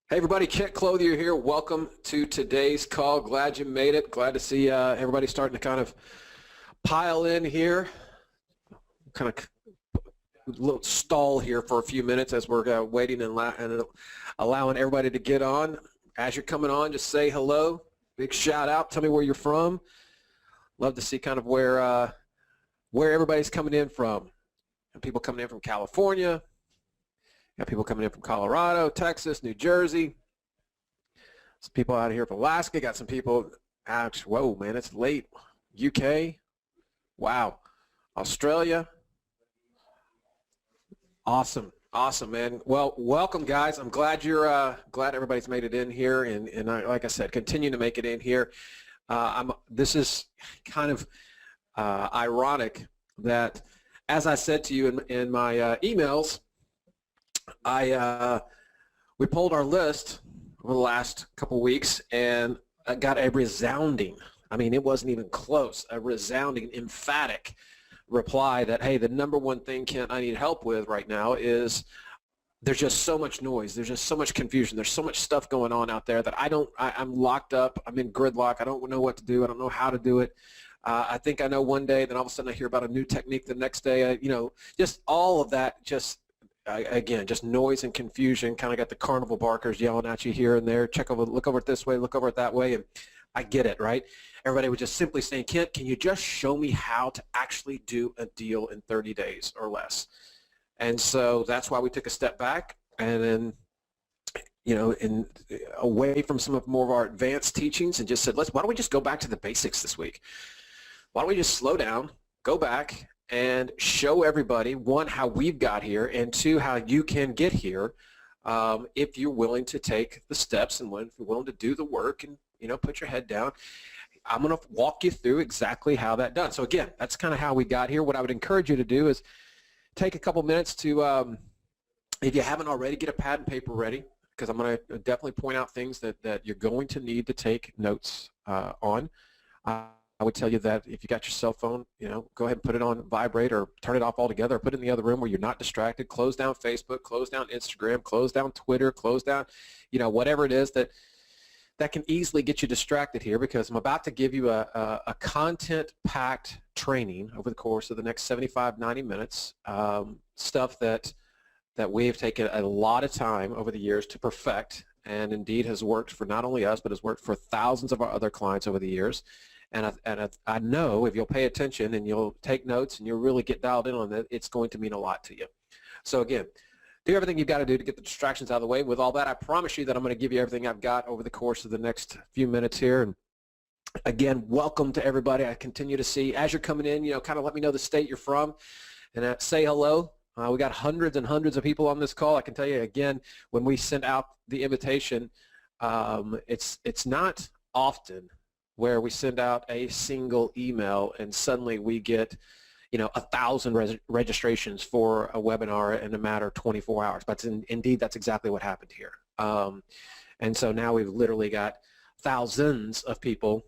Hey everybody, Kent Clothier here. Welcome to today's call. Glad you made it. Glad to see everybody starting to kind of pile in here. Kind of a little stall here for a few minutes as we're waiting and allowing everybody to get on. As you're coming on, just say hello. Big shout out. Tell me where you're from. Love to see kind of where everybody's coming in from. And people coming in from California. Got people coming in from Colorado, Texas, New Jersey. Some people out here from Alaska. Got some people, whoa, man, it's late. UK. Wow. Australia. Awesome. Awesome, man. Well, welcome, guys. I'm glad glad everybody's made it in here. And like I said, continue to make it in here. This is kind of ironic that, as I said to you in my emails, we pulled our list over the last couple weeks and I got a resounding, I mean, it wasn't even close, a resounding, emphatic reply that, hey, the number one thing, Kent, I need help with right now is there's just so much noise. There's just so much confusion. There's so much stuff going on out there that I'm locked up. I'm in gridlock. I don't know what to do. I don't know how to do it. I think I know one day, then all of a sudden I hear about a new technique the next day. Just all of that, again, just noise and confusion. Kind of got the carnival barkers yelling at you here and there. Look over it this way, look over it that way, and I get it, right? Everybody was just simply saying, Kent, can you just show me how to actually do a deal in 30 days or less? And so that's why we took a step back and then, away from some of more of our advanced teachings and just said, why don't we just go back to the basics this week? Why don't we just slow down, go back, and show everybody, one, how we've got here, and two, how you can get here if you're willing to take the steps and if you're willing to do the work and, put your head down. I'm going to walk you through exactly how that done. So again, that's kind of how we got here. What I would encourage you to do is take a couple minutes to, if you haven't already, get a pad and paper ready, because I'm going to definitely point out things that you're going to need to take notes on. I would tell you that if you got your cell phone, go ahead and put it on vibrate or turn it off altogether, or put it in the other room where you're not distracted. Close down Facebook, close down Instagram, close down Twitter, close down, whatever it is that can easily get you distracted here, because I'm about to give you a content-packed training over the course of the next 75, 90 minutes, stuff that we have taken a lot of time over the years to perfect, and indeed has worked for not only us, but has worked for thousands of our other clients over the years. And I know if you'll pay attention and you'll take notes and you'll really get dialed in on it, it's going to mean a lot to you. So again, do everything you've got to do to get the distractions out of the way. With all that, I promise you that I'm going to give you everything I've got over the course of the next few minutes here. And again, welcome to everybody. I continue to see, as you're coming in, kind of let me know the state you're from and say hello. We got hundreds and hundreds of people on this call. I can tell you again, when we send out the invitation, it's not often where we send out a single email and suddenly we get 1,000 registrations for a webinar in a matter of 24 hours. But indeed, that's exactly what happened here. And so now we've literally got thousands of people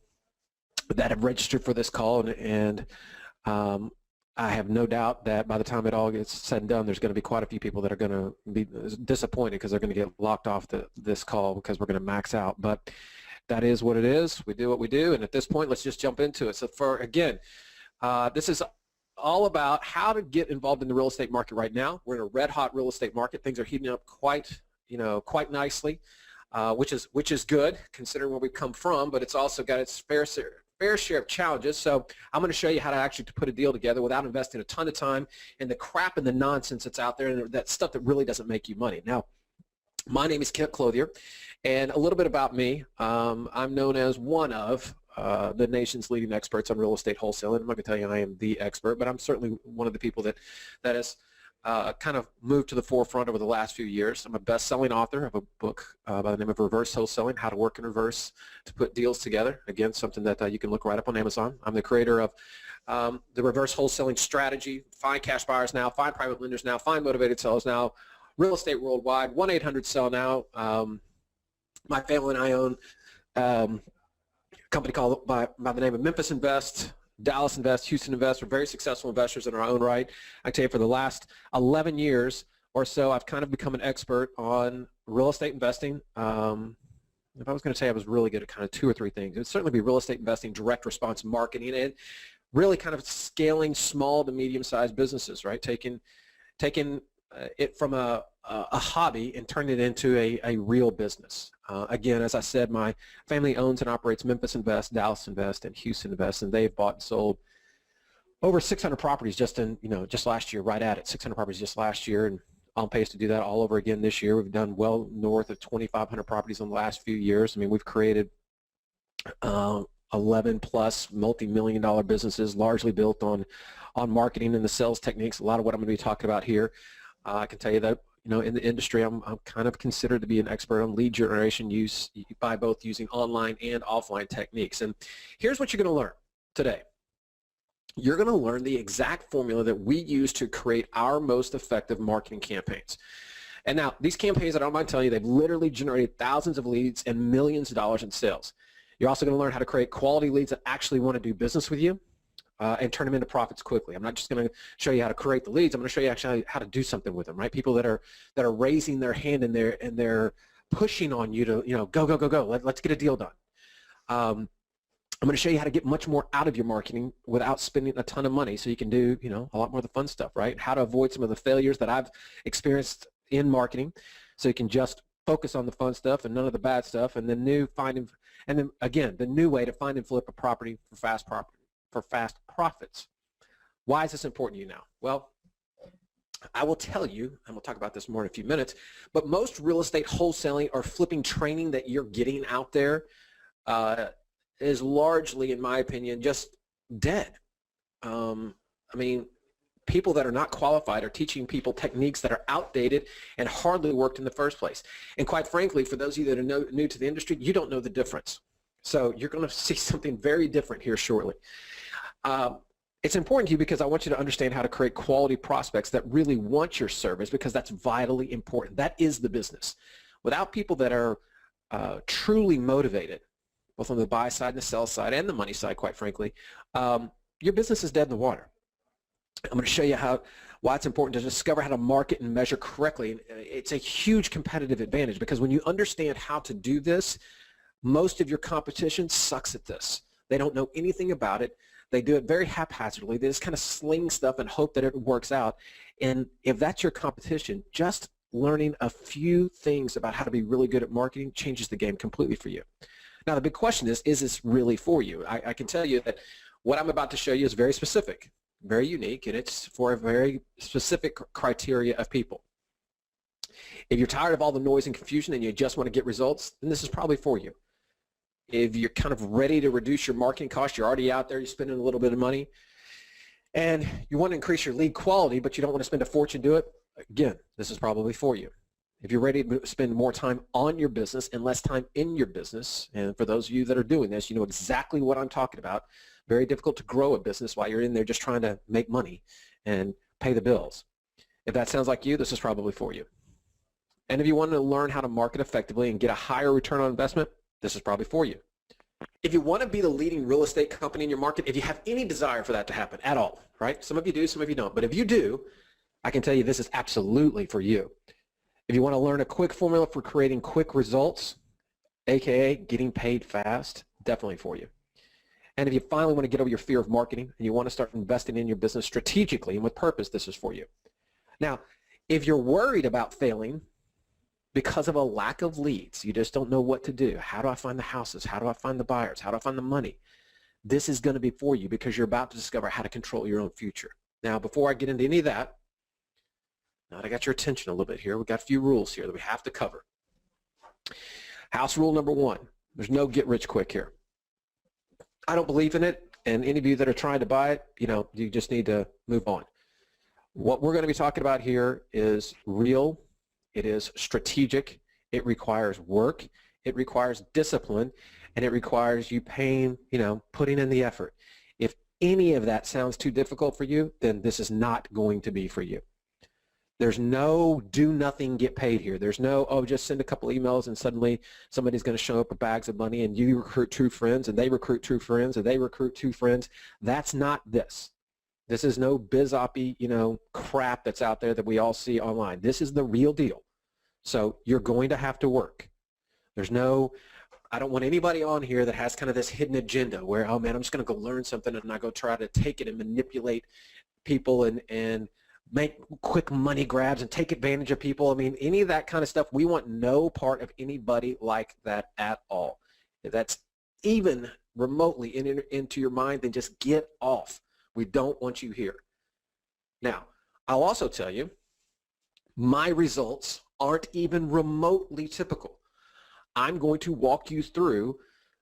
that have registered for this call, and I have no doubt that by the time it all gets said and done, there's going to be quite a few people that are going to be disappointed because they're going to get locked off this call because we're going to max out. But that is what it is. We do what we do, and at this point, let's just jump into it. So this is all about how to get involved in the real estate market right now. We're in a red-hot real estate market. Things are heating up quite nicely, which is good considering where we've come from. But it's also got its fair share of challenges. So I'm going to show you how to actually put a deal together without investing a ton of time in the crap and the nonsense that's out there and that stuff that really doesn't make you money. Now, my name is Kent Clothier. And a little bit about me, I'm known as one of the nation's leading experts on real estate wholesaling. I'm not going to tell you I am the expert, but I'm certainly one of the people that has kind of moved to the forefront over the last few years. I'm a best-selling author of a book by the name of Reverse Wholesaling, How to Work in Reverse to Put Deals Together. Again, something that you can look right up on Amazon. I'm the creator of the Reverse Wholesaling Strategy, Find Cash Buyers Now, Find Private Lenders Now, Find Motivated Sellers Now, Real Estate Worldwide, 1-800-SELL-NOW. My family and I own a company called by the name of Memphis Invest, Dallas Invest, Houston Invest. We're very successful investors in our own right. I tell you, for the last 11 years, or so, I've kind of become an expert on real estate investing. If I was going to say I was really good at kind of 2 or 3 things, it would certainly be real estate investing, direct response marketing, and really kind of scaling small to medium-sized businesses, right? Taking it from a hobby and turning it into a real business. Again, as I said, my family owns and operates Memphis Invest, Dallas Invest, and Houston Invest, and they've bought and sold over 600 properties just last year, right at it, 600 properties just last year, and on pace to do that all over again this year. We've done well north of 2,500 properties in the last few years. I mean, we've created 11 plus multi-million dollar businesses largely built on marketing and the sales techniques, a lot of what I'm going to be talking about here. I can tell you that, in the industry, I'm kind of considered to be an expert on lead generation use by both using online and offline techniques. And here's what you're going to learn today. You're going to learn the exact formula that we use to create our most effective marketing campaigns. And now, these campaigns, I don't mind telling you, they've literally generated thousands of leads and millions of dollars in sales. You're also going to learn how to create quality leads that actually want to do business with you and turn them into profits quickly. I'm not just going to show you how to create the leads. I'm going to show you actually how to do something with them, right? People that are raising their hand and they're pushing on you to, go. Let's get a deal done. I'm going to show you how to get much more out of your marketing without spending a ton of money, so you can do, a lot more of the fun stuff, right? How to avoid some of the failures that I've experienced in marketing, so you can just focus on the fun stuff and none of the bad stuff, and then the new way to find and flip a property for fast profits. Why is this important to you now? Well, I will tell you, and we'll talk about this more in a few minutes, but most real estate wholesaling or flipping training that you're getting out there is largely, in my opinion, just dead. People that are not qualified are teaching people techniques that are outdated and hardly worked in the first place. And quite frankly, for those of you that are new to the industry, you don't know the difference. So you're going to see something very different here shortly. It's important to you because I want you to understand how to create quality prospects that really want your service, because that's vitally important. That is the business. Without people that are truly motivated, both on the buy side and the sell side and the money side, quite frankly, your business is dead in the water. I'm going to show you why it's important to discover how to market and measure correctly. It's a huge competitive advantage, because when you understand how to do this, most of your competition sucks at this. They don't know anything about it. They do it very haphazardly. They just kind of sling stuff and hope that it works out. And if that's your competition, just learning a few things about how to be really good at marketing changes the game completely for you. Now, the big question is this really for you? I can tell you that what I'm about to show you is very specific, very unique, and it's for a very specific criteria of people. If you're tired of all the noise and confusion and you just want to get results, then this is probably for you. If you're kind of ready to reduce your marketing costs, you're already out there, you're spending a little bit of money, and you want to increase your lead quality, but you don't want to spend a fortune to do it, again, this is probably for you. If you're ready to spend more time on your business and less time in your business, and for those of you that are doing this, you know exactly what I'm talking about. Very difficult to grow a business while you're in there just trying to make money and pay the bills. If that sounds like you, this is probably for you. And if you want to learn how to market effectively and get a higher return on investment, this is probably for you. If you want to be the leading real estate company in your market, if you have any desire for that to happen at all, right? Some of you do, some of you don't. But if you do, I can tell you this is absolutely for you. If you want to learn a quick formula for creating quick results, aka getting paid fast, definitely for you. And if you finally want to get over your fear of marketing and you want to start investing in your business strategically and with purpose, this is for you. Now, if you're worried about failing because of a lack of leads, you just don't know what to do. How do I find the houses? How do I find the buyers? How do I find the money? This is going to be for you, because you're about to discover how to control your own future. Now, before I get into any of that, now that I got your attention a little bit here, we've got a few rules here that we have to cover. House rule number 1, there's no get rich quick here. I don't believe in it, and any of you that are trying to buy it, you just need to move on. What we're going to be talking about here is real, it is strategic, it requires work, it requires discipline, and it requires you putting in the effort. If any of that sounds too difficult for you, then this is not going to be for you. There's no do nothing, get paid here. There's no, just send a couple emails and suddenly somebody's going to show up with bags of money and you recruit true friends and they recruit true friends and they recruit true friends. That's not this. This is no biz-oppy, crap that's out there that we all see online. This is the real deal. So you're going to have to work. I don't want anybody on here that has kind of this hidden agenda where, oh man, I'm just going to go learn something and I go try to take it and manipulate people and make quick money grabs and take advantage of people. I mean, any of that kind of stuff, we want no part of anybody like that at all. If that's even remotely into your mind, then just get off. We don't want you here. Now, I'll also tell you, my results aren't even remotely typical. I'm going to walk you through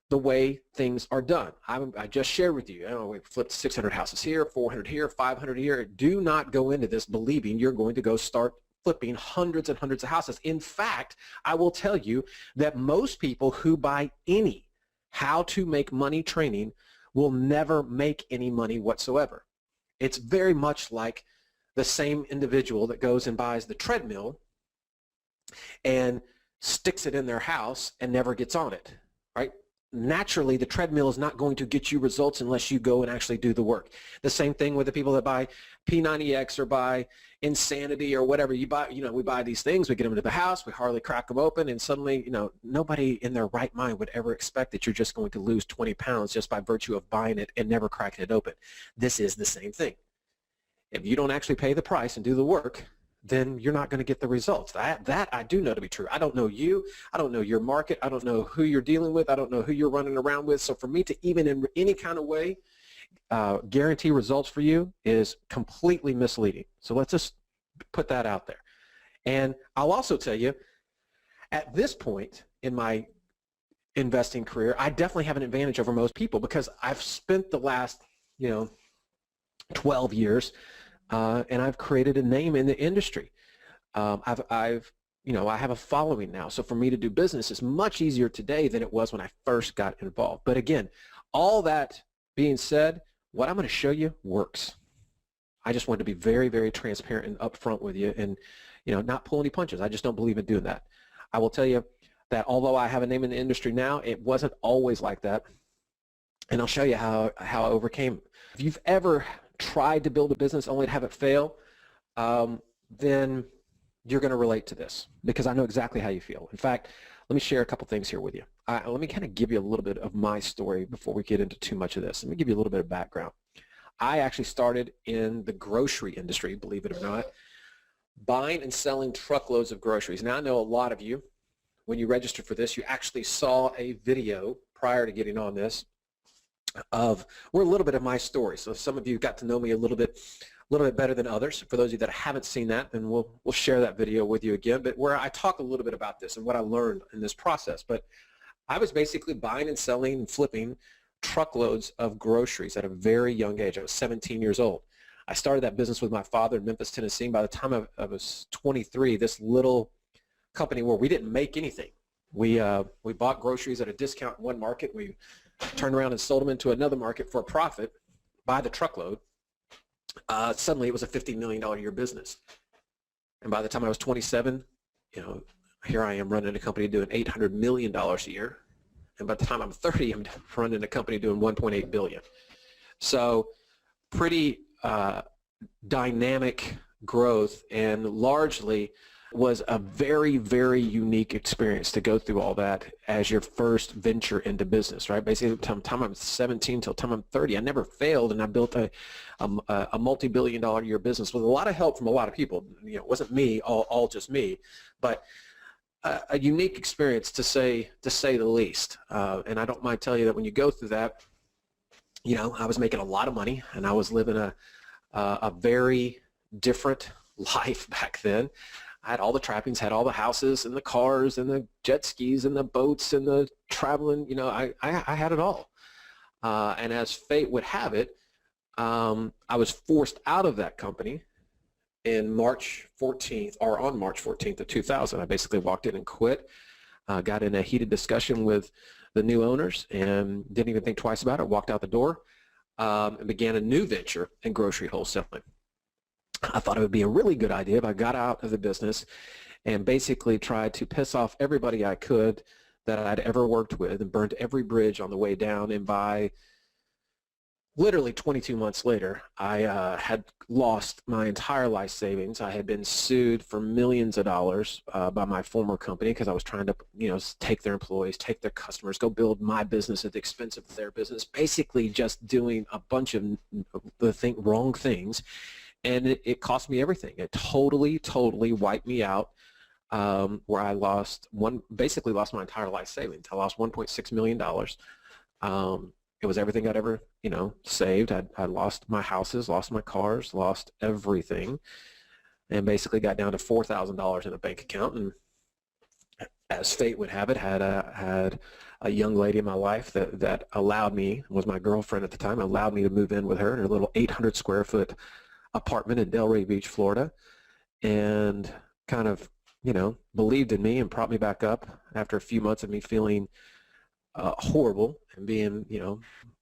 the way things are done. I just shared with you, we flipped 600 houses here, 400 here, 500 here. Do not go into this believing you're going to go start flipping hundreds and hundreds of houses. In fact, I will tell you that most people who buy any how to make money training will never make any money whatsoever. It's very much like the same individual that goes and buys the treadmill and sticks it in their house and never gets on it, right? Naturally, the treadmill is not going to get you results unless you go and actually do the work. The same thing with the people that buy P90X or buy Insanity or whatever. We buy these things, we get them into the house, we hardly crack them open, and suddenly, nobody in their right mind would ever expect that you're just going to lose 20 pounds just by virtue of buying it and never cracking it open. This is the same thing. If you don't actually pay the price and do the work, then you're not going to get the results. That I do know to be true. I don't know you. I don't know your market. I don't know who you're dealing with. I don't know who you're running around with. So for me to even in any kind of way guarantee results for you is completely misleading. So let's just put that out there. And I'll also tell you, at this point in my investing career, I definitely have an advantage over most people because I've spent the last, 12 years and I've created a name in the industry. I have a following now. So for me to do business is much easier today than it was when I first got involved. But again, all that being said, what I'm going to show you works. I just want to be very, very transparent and upfront with you and, not pull any punches. I just don't believe in doing that. I will tell you that although I have a name in the industry now, it wasn't always like that. And I'll show you how I overcame. If you've ever tried to build a business only to have it fail, then you're going to relate to this because I know exactly how you feel. In fact, let me share a couple things here with you. Let me kind of give you a little bit of my story before we get into too much of this. Let me give you a little bit of background. I actually started in the grocery industry, believe it or not, buying and selling truckloads of groceries. Now I know a lot of you, when you registered for this, you actually saw a video prior to getting on this of a little bit of my story. So some of you got to know me a little bit better than others. For those of you that haven't seen that, then we'll share that video with you again, but where I talk a little bit about this and what I learned in this process. But I was basically buying and selling and flipping truckloads of groceries at a very young age. I was 17 years old. I started that business with my father in Memphis, Tennessee. By the time I was 23, this little company where we didn't make anything. We bought groceries at a discount in one market. We turned around and sold them into another market for a profit by the truckload. Suddenly it was a $50 million a year business. And by the time I was 27, here I am running a company doing $800 million a year. And by the time I'm 30, I'm running a company doing $1.8 billion. So pretty dynamic growth, and largely was a very, very unique experience to go through all that as your first venture into business, right? Basically, from the time I'm 17 till the time I'm 30, I never failed, and I built a multi-billion-dollar a year business with a lot of help from a lot of people. It wasn't me, all just me, but a unique experience to say the least. And I don't mind telling you that when you go through that, I was making a lot of money, and I was living a very different life back then. I had all the trappings, had all the houses and the cars and the jet skis and the boats and the traveling. I had it all. And as fate would have it, I was forced out of that company on March 14th of 2000. I basically walked in and quit, got in a heated discussion with the new owners and didn't even think twice about it, walked out the door, and began a new venture in grocery wholesaling. I thought it would be a really good idea if I got out of the business and basically tried to piss off everybody I could that I'd ever worked with and burned every bridge on the way down, and by literally 22 months later, I had lost my entire life savings. I had been sued for millions of dollars by my former company because I was trying to, take their employees, take their customers, go build my business at the expense of their business, basically just doing a bunch of wrong things. And it cost me everything. It totally, totally wiped me out, where I basically lost my entire life savings. I lost $1.6 million. It was everything I'd ever, saved. I lost my houses, lost my cars, lost everything, and basically got down to $4,000 in a bank account. And as fate would have it, had a young lady in my life that allowed me, was my girlfriend at the time, allowed me to move in with her in her little 800 square foot apartment in Delray Beach, Florida, and kind of, believed in me and brought me back up after a few months of me feeling horrible and being,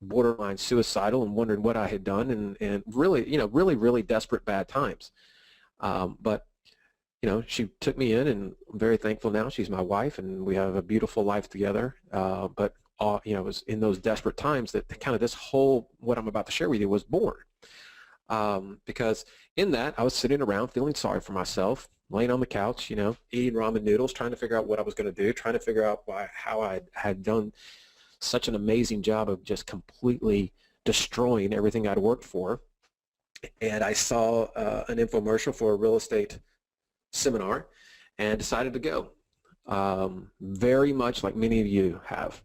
borderline suicidal and wondering what I had done, and really, really desperate bad times. But, she took me in, and I'm very thankful now. She's my wife, and we have a beautiful life together. But, it was in those desperate times that kind of this whole, what I'm about to share with you, was born. Because in that, I was sitting around feeling sorry for myself, laying on the couch, eating ramen noodles, trying to figure out what I was going to do, trying to figure out how I had done such an amazing job of just completely destroying everything I'd worked for. And I saw an infomercial for a real estate seminar and decided to go. Very much like many of you have.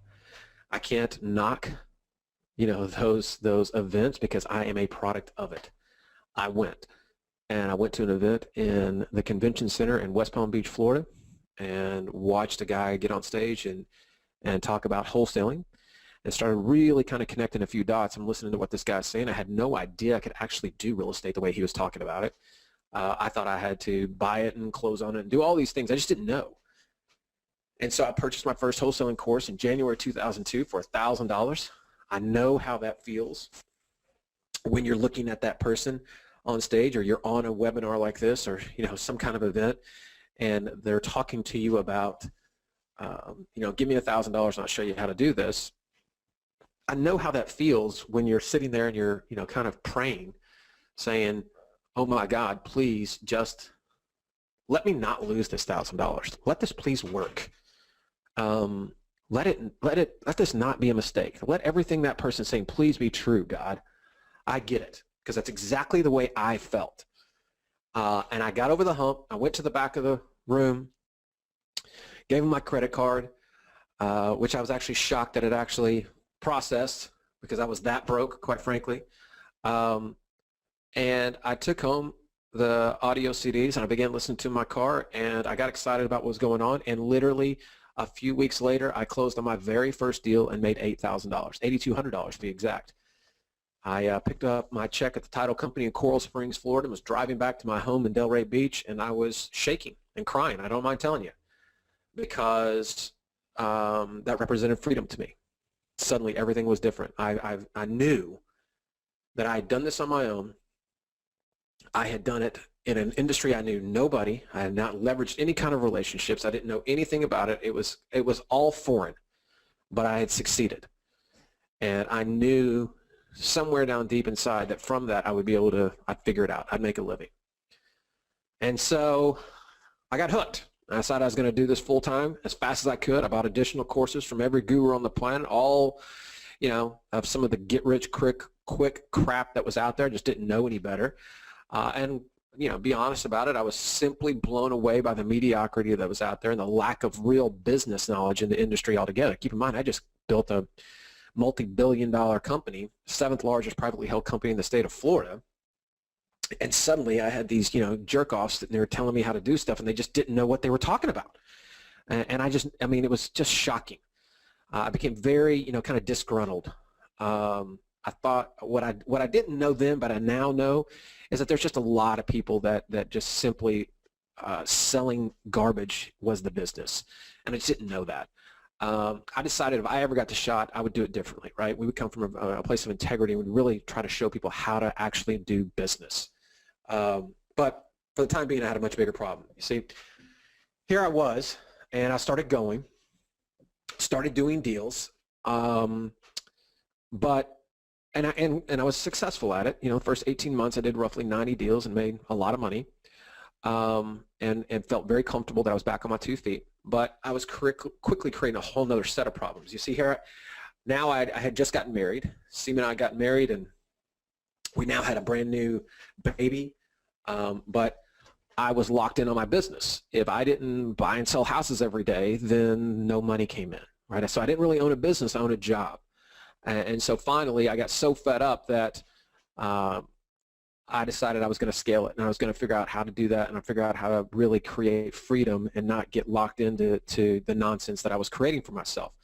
I can't knock, those events because I am a product of it. I went. And I went to an event in the convention center in West Palm Beach, Florida, and watched a guy get on stage and talk about wholesaling, and started really kind of connecting a few dots. I'm listening to what this guy's saying. I had no idea I could actually do real estate the way he was talking about it. I thought I had to buy it and close on it and do all these things. I just didn't know. And so I purchased my first wholesaling course in January 2002 for $1,000. I know how that feels when you're looking at that person on stage, or you're on a webinar like this, or some kind of event, and they're talking to you about give me $1,000 and I'll show you how to do this. I know how that feels when you're sitting there and you're kind of praying, saying, oh my God, please just let me not lose this $1,000. Let this please work. Let this not be a mistake. Let everything that person's saying please be true, God. I get it. Because that's exactly the way I felt. And I got over the hump. I went to the back of the room, gave him my credit card, which I was actually shocked that it actually processed because I was that broke, quite frankly. And I took home the audio CDs and I began listening to my car, and I got excited about what was going on. And literally a few weeks later, I closed on my very first deal and made $8,000, $8,200 to be exact. I picked up my check at the title company in Coral Springs, Florida, and was driving back to my home in Delray Beach, and I was shaking and crying. I don't mind telling you, because that represented freedom to me. Suddenly, everything was different. I knew that I had done this on my own. I had done it in an industry I knew nobody. I had not leveraged any kind of relationships. I didn't know anything about it. It was all foreign, but I had succeeded, and I knew somewhere down deep inside that from that I would be able to, I'd figure it out. I'd make a living. And so I got hooked. I decided I was going to do this full time as fast as I could. I bought additional courses from every guru on the planet, all, of some of the get-rich-quick crap that was out there. I just didn't know any better. And, be honest about it, I was simply blown away by the mediocrity that was out there and the lack of real business knowledge in the industry altogether. Keep in mind, I just built a multi-billion-dollar company, 7th largest privately held company in the state of Florida, and suddenly I had these, jerk-offs that they were telling me how to do stuff, and they just didn't know what they were talking about. And it was just shocking. I became very, kind of disgruntled. I thought what I didn't know then, but I now know, is that there's just a lot of people that just simply selling garbage was the business, and I just didn't know that. I decided if I ever got the shot, I would do it differently, right? We would come from a place of integrity and we'd really try to show people how to actually do business. But for the time being, I had a much bigger problem. You see, here I was, and I started doing deals, but And I was successful at it. You know, the first 18 months I did roughly 90 deals and made a lot of money, and felt very comfortable that I was back on my 2 feet. But I was quickly creating a whole nother set of problems. You see here, now I had just gotten married. Seema and I got married, and we now had a brand new baby, but I was locked in on my business. If I didn't buy and sell houses every day, then no money came in, right? So I didn't really own a business, I owned a job. And so finally I got so fed up that I decided I was going to scale it, and I was going to figure out how to do that, and I figure out how to really create freedom and not get locked into the nonsense that I was creating for myself.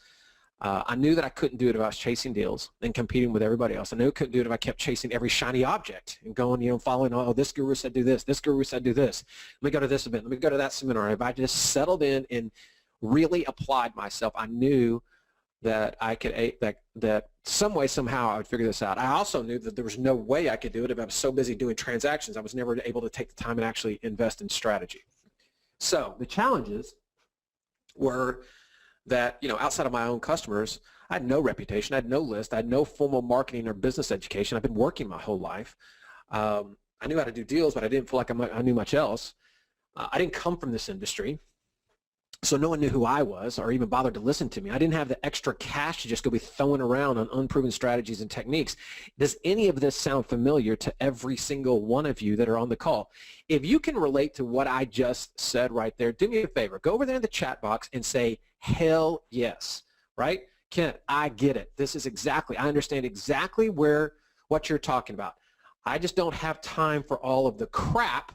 I knew that I couldn't do it if I was chasing deals and competing with everybody else. I knew I couldn't do it if I kept chasing every shiny object and going, you know, following, oh, this guru said do this guru said do this. Let me go to this event. Let me go to that seminar. If I just settled in and really applied myself, I knew that I could, that some way, somehow I would figure this out. I also knew that there was no way I could do it if I was so busy doing transactions. I was never able to take the time and actually invest in strategy. So the challenges were that, you know, outside of my own customers, I had no reputation, I had no list, I had no formal marketing or business education. I've been working my whole life. I knew how to do deals, but I didn't feel like I knew much else. I didn't come from this industry, so no one knew who I was or even bothered to listen to me. I didn't have the extra cash to just go be throwing around on unproven strategies and techniques. Does any of this sound familiar to every single one of you that are on the call? If you can relate to what I just said right there, do me a favor. Go over there in the chat box and say, hell yes, right? Kent, I get it. This is exactly, I understand exactly what you're talking about. I just don't have time for all of the crap,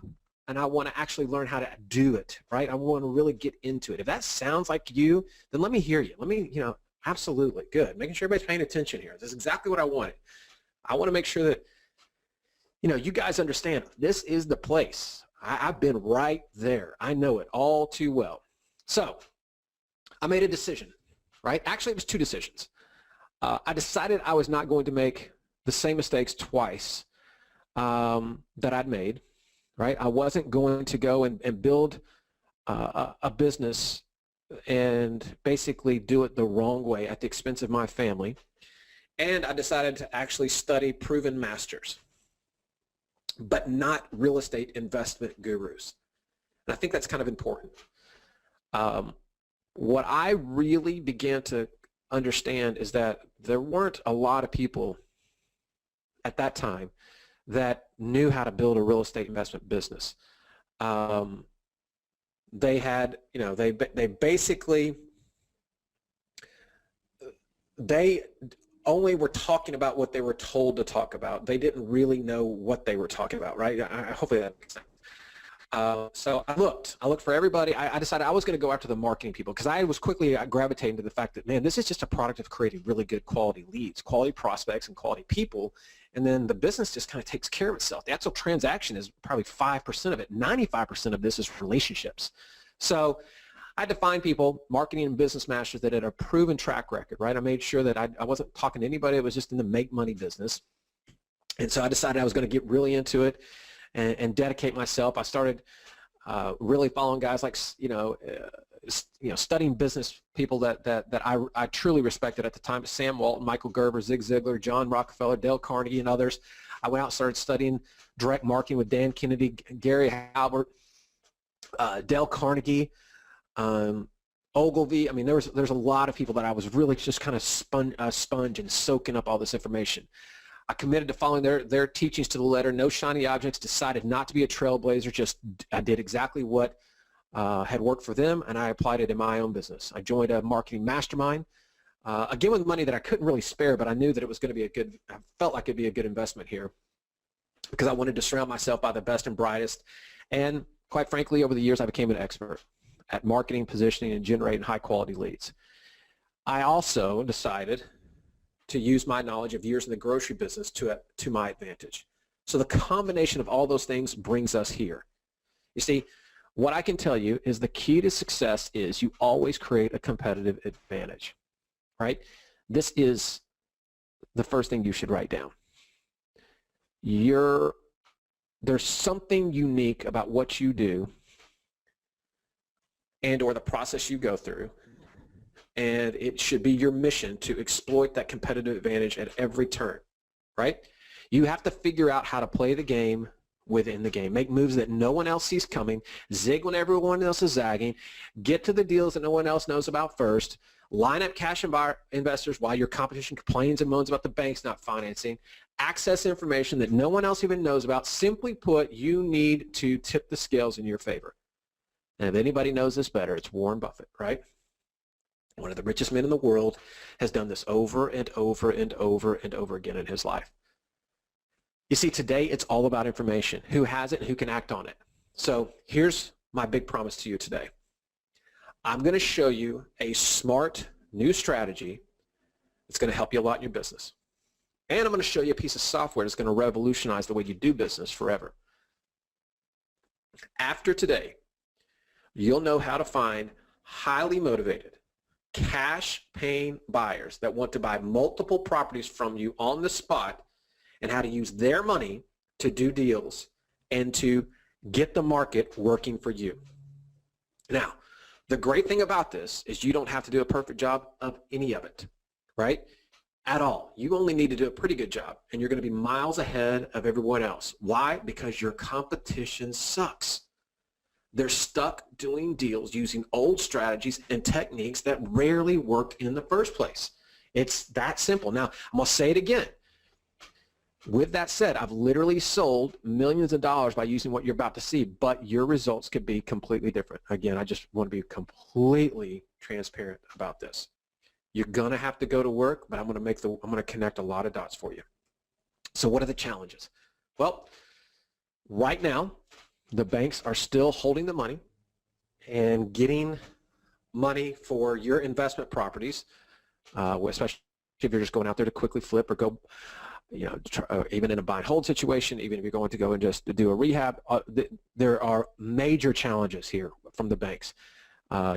and I want to actually learn how to do it, right? I want to really get into it. If that sounds like you, then let me hear you. Let me, you know, absolutely, good. Making sure everybody's paying attention here. This is exactly what I wanted. I want to make sure that, you know, you guys understand this is the place. I've been right there. I know it all too well. So I made a decision, right? Actually, it was 2 decisions. I decided I was not going to make the same mistakes twice that I'd made, right? I wasn't going to go and build a business and basically do it the wrong way at the expense of my family. And I decided to actually study proven masters, but not real estate investment gurus. And I think that's kind of important. What I really began to understand is that there weren't a lot of people at that time that knew how to build a real estate investment business. They had, you know, they basically, they only were talking about what they were told to talk about. They didn't really know what they were talking about, right? Hopefully that makes sense. So I looked for everybody. I decided I was going to go after the marketing people because I was quickly gravitating to the fact that, man, this is just a product of creating really good quality leads, quality prospects, and quality people. And then the business just kind of takes care of itself. The actual transaction is probably 5% of it. 95% of this is relationships. So I had to find people, marketing and business masters, that had a proven track record, right? I made sure that I wasn't talking to anybody that was just in the make money business. And so I decided I was going to get really into it and dedicate myself. I started really following guys like, studying business people that I truly respected at the time: Sam Walton, Michael Gerber, Zig Ziglar, John Rockefeller, Dale Carnegie, and others. I went out and started studying direct marketing with Dan Kennedy, Gary Halbert, Dale Carnegie, Ogilvy. I mean, there's a lot of people that I was really just kind of sponge and soaking up all this information. I committed to following their teachings to the letter. No shiny objects. Decided not to be a trailblazer. I did exactly what had worked for them, and I applied it in my own business. I joined a marketing mastermind, again with money that I couldn't really spare, but I knew that it was going to be I felt like it'd be a good investment here because I wanted to surround myself by the best and brightest. And quite frankly, over the years, I became an expert at marketing, positioning, and generating high-quality leads. I also decided to use my knowledge of years in the grocery business to my advantage. So the combination of all those things brings us here. You see, what I can tell you is the key to success is you always create a competitive advantage, right? This is the first thing you should write down. There's something unique about what you do and or the process you go through, and it should be your mission to exploit that competitive advantage at every turn. right? You have to figure out how to play the game within the game. Make moves that no one else sees coming, zig when everyone else is zagging, get to the deals that no one else knows about first, line up cash investors while your competition complains and moans about the banks not financing, access information that no one else even knows about. Simply put, you need to tip the scales in your favor. And if anybody knows this better, it's Warren Buffett, right? One of the richest men in the world has done this over and over and over and over again in his life. You see, today it's all about information. Who has it and who can act on it. So here's my big promise to you today. I'm going to show you a smart new strategy that's going to help you a lot in your business. And I'm going to show you a piece of software that's going to revolutionize the way you do business forever. After today, you'll know how to find highly motivated, cash-paying buyers that want to buy multiple properties from you on the spot, and how to use their money to do deals and to get the market working for you. Now, the great thing about this is you don't have to do a perfect job of any of it, right? At all. You only need to do a pretty good job, and you're going to be miles ahead of everyone else. Why? Because your competition sucks. They're stuck doing deals using old strategies and techniques that rarely worked in the first place. It's that simple. Now, I'm going to say it again. With that said, I've literally sold millions of dollars by using what you're about to see, but your results could be completely different. Again, I just want to be completely transparent about this. You're going to have to go to work, but I'm going to connect a lot of dots for you. So what are the challenges? Well, right now, the banks are still holding the money and getting money for your investment properties, especially if you're just going out there to quickly flip or go, even in a buy and hold situation, even if you're going to go and just do a rehab, there are major challenges here from the banks.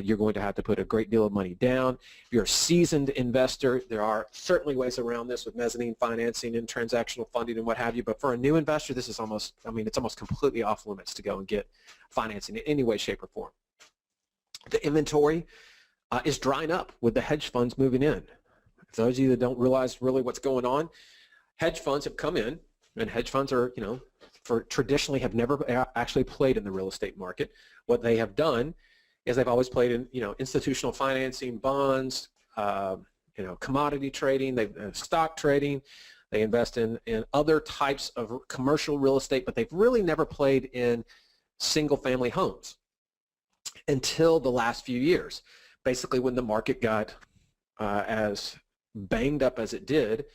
You're going to have to put a great deal of money down. If you're a seasoned investor, there are certainly ways around this with mezzanine financing and transactional funding and what have you, but for a new investor, this is almost, it's almost completely off limits to go and get financing in any way, shape, or form. The inventory is drying up with the hedge funds moving in. For those of you that don't realize really what's going on, hedge funds have come in, and hedge funds are, traditionally have never actually played in the real estate market. What they have done is they've always played in, institutional financing, bonds, commodity trading, stock trading. They invest in other types of commercial real estate, but they've really never played in single-family homes until the last few years. Basically, when the market got as banged up as it did,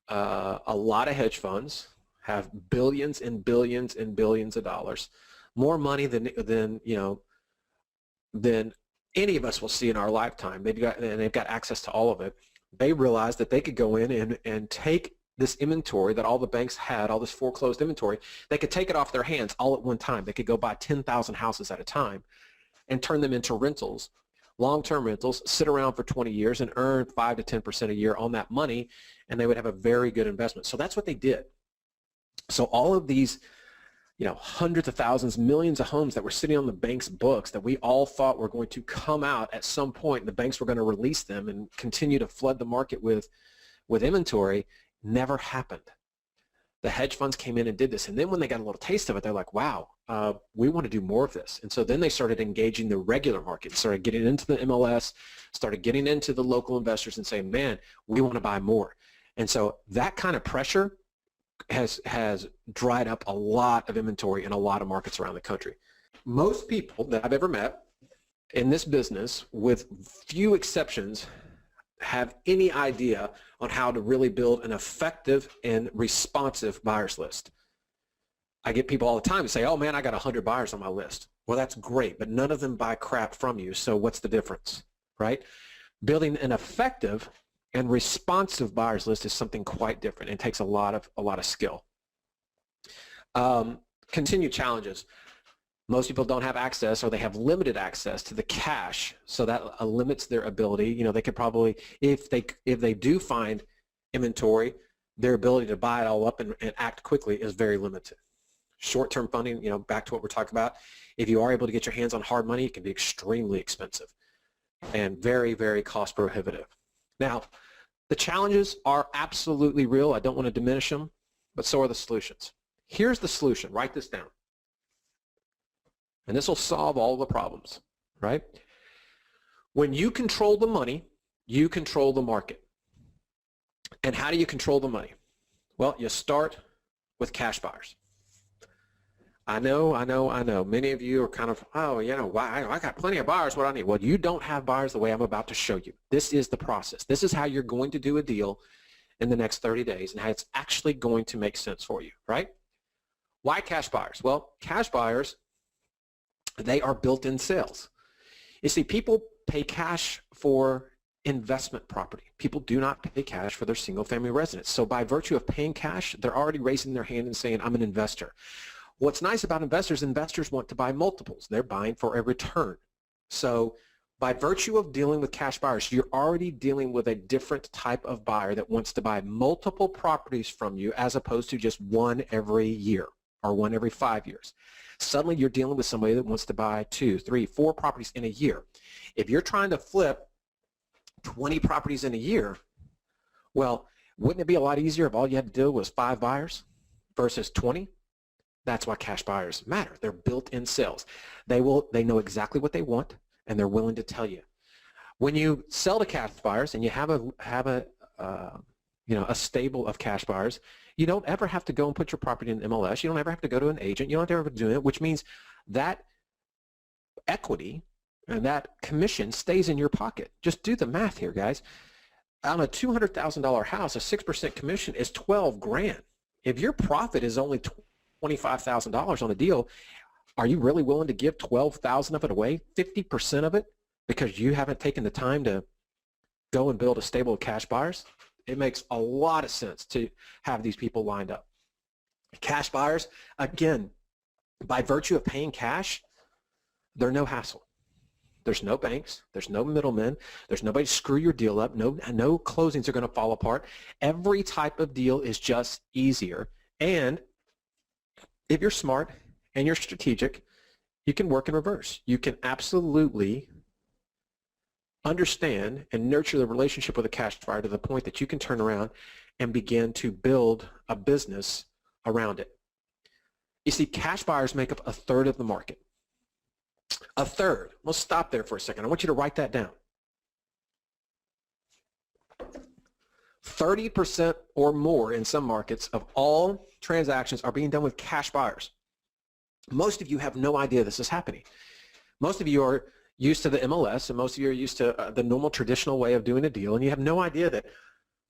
a lot of hedge funds have billions and billions and billions of dollars, more money than any of us will see in our lifetime. They've got access to all of it. They realized that they could go in and take this inventory that all the banks had, all this foreclosed inventory, they could take it off their hands all at one time. They could go buy 10,000 houses at a time and turn them into rentals, long-term rentals, sit around for 20 years and earn 5 to 10% a year on that money, and they would have a very good investment. So that's what they did. So all of these, hundreds of thousands, millions of homes that were sitting on the bank's books that we all thought were going to come out at some point, and the banks were going to release them and continue to flood the market with inventory, never happened. The hedge funds came in and did this, and then when they got a little taste of it, they're like, wow, we want to do more of this. And so then they started engaging the regular market, started getting into the MLS, started getting into the local investors and saying, man, we want to buy more. And so that kind of pressure has dried up a lot of inventory in a lot of markets around the country. Most people that I've ever met in this business, with few exceptions, have any idea on how to really build an effective and responsive buyers list. I get people all the time who say, oh man, I got 100 buyers on my list. Well, that's great, but none of them buy crap from you, so what's the difference, right? Building an effective and responsive buyers list is something quite different. It takes a lot of skill. Continued challenges. Most people don't have access, or they have limited access to the cash, so that limits their ability. They could probably, if they do find inventory, their ability to buy it all up and act quickly is very limited. Short-term funding, back to what we're talking about, if you are able to get your hands on hard money, it can be extremely expensive and very, very cost prohibitive. Now, The challenges are absolutely real. I don't want to diminish them, but so are the solutions. Here's the solution. Write this down. And this will solve all the problems, right? When you control the money, you control the market. And how do you control the money? Well, you start with cash buyers. I know. Many of you are kind of, oh, you know, I got plenty of buyers. What I need? Well, you don't have buyers the way I'm about to show you. This is the process. This is how you're going to do a deal in the next 30 days and how it's actually going to make sense for you, right? Why cash buyers? Well, cash buyers, they are built-in sales. You see, people pay cash for investment property. People do not pay cash for their single-family residence. So by virtue of paying cash, they're already raising their hand and saying, I'm an investor. What's nice about investors want to buy multiples. They're buying for a return. So by virtue of dealing with cash buyers, you're already dealing with a different type of buyer that wants to buy multiple properties from you as opposed to just one every year or one every 5 years. Suddenly you're dealing with somebody that wants to buy 2, 3, 4 properties in a year. If you're trying to flip 20 properties in a year, well, wouldn't it be a lot easier if all you had to do was 5 buyers versus 20? That's why cash buyers matter. They're built-in sales. They know exactly what they want, and they're willing to tell you. When you sell to cash buyers and you have a stable of cash buyers, you don't ever have to go and put your property in MLS. You don't ever have to go to an agent. You don't ever have to do it, which means that equity and that commission stays in your pocket. Just do the math here, guys. On a $200,000 house, a 6% commission is $12,000. If your profit is only $25,000 on a deal, are you really willing to give $12,000 of it away, 50% of it, because you haven't taken the time to go and build a stable of cash buyers? It makes a lot of sense to have these people lined up. Cash buyers, again, by virtue of paying cash, they're no hassle. There's no banks. There's no middlemen. There's nobody to screw your deal up. No closings are going to fall apart. Every type of deal is just easier. And if you're smart and you're strategic, you can work in reverse. You can absolutely understand and nurture the relationship with a cash buyer to the point that you can turn around and begin to build a business around it. You see, cash buyers make up 1/3 of the market. 1/3. We'll stop there for a second. I want you to write that down. 30% or more in some markets of all transactions are being done with cash buyers. Most of you have no idea this is happening. Most of you are used to the MLS, and most of you are used to the normal traditional way of doing a deal, and you have no idea that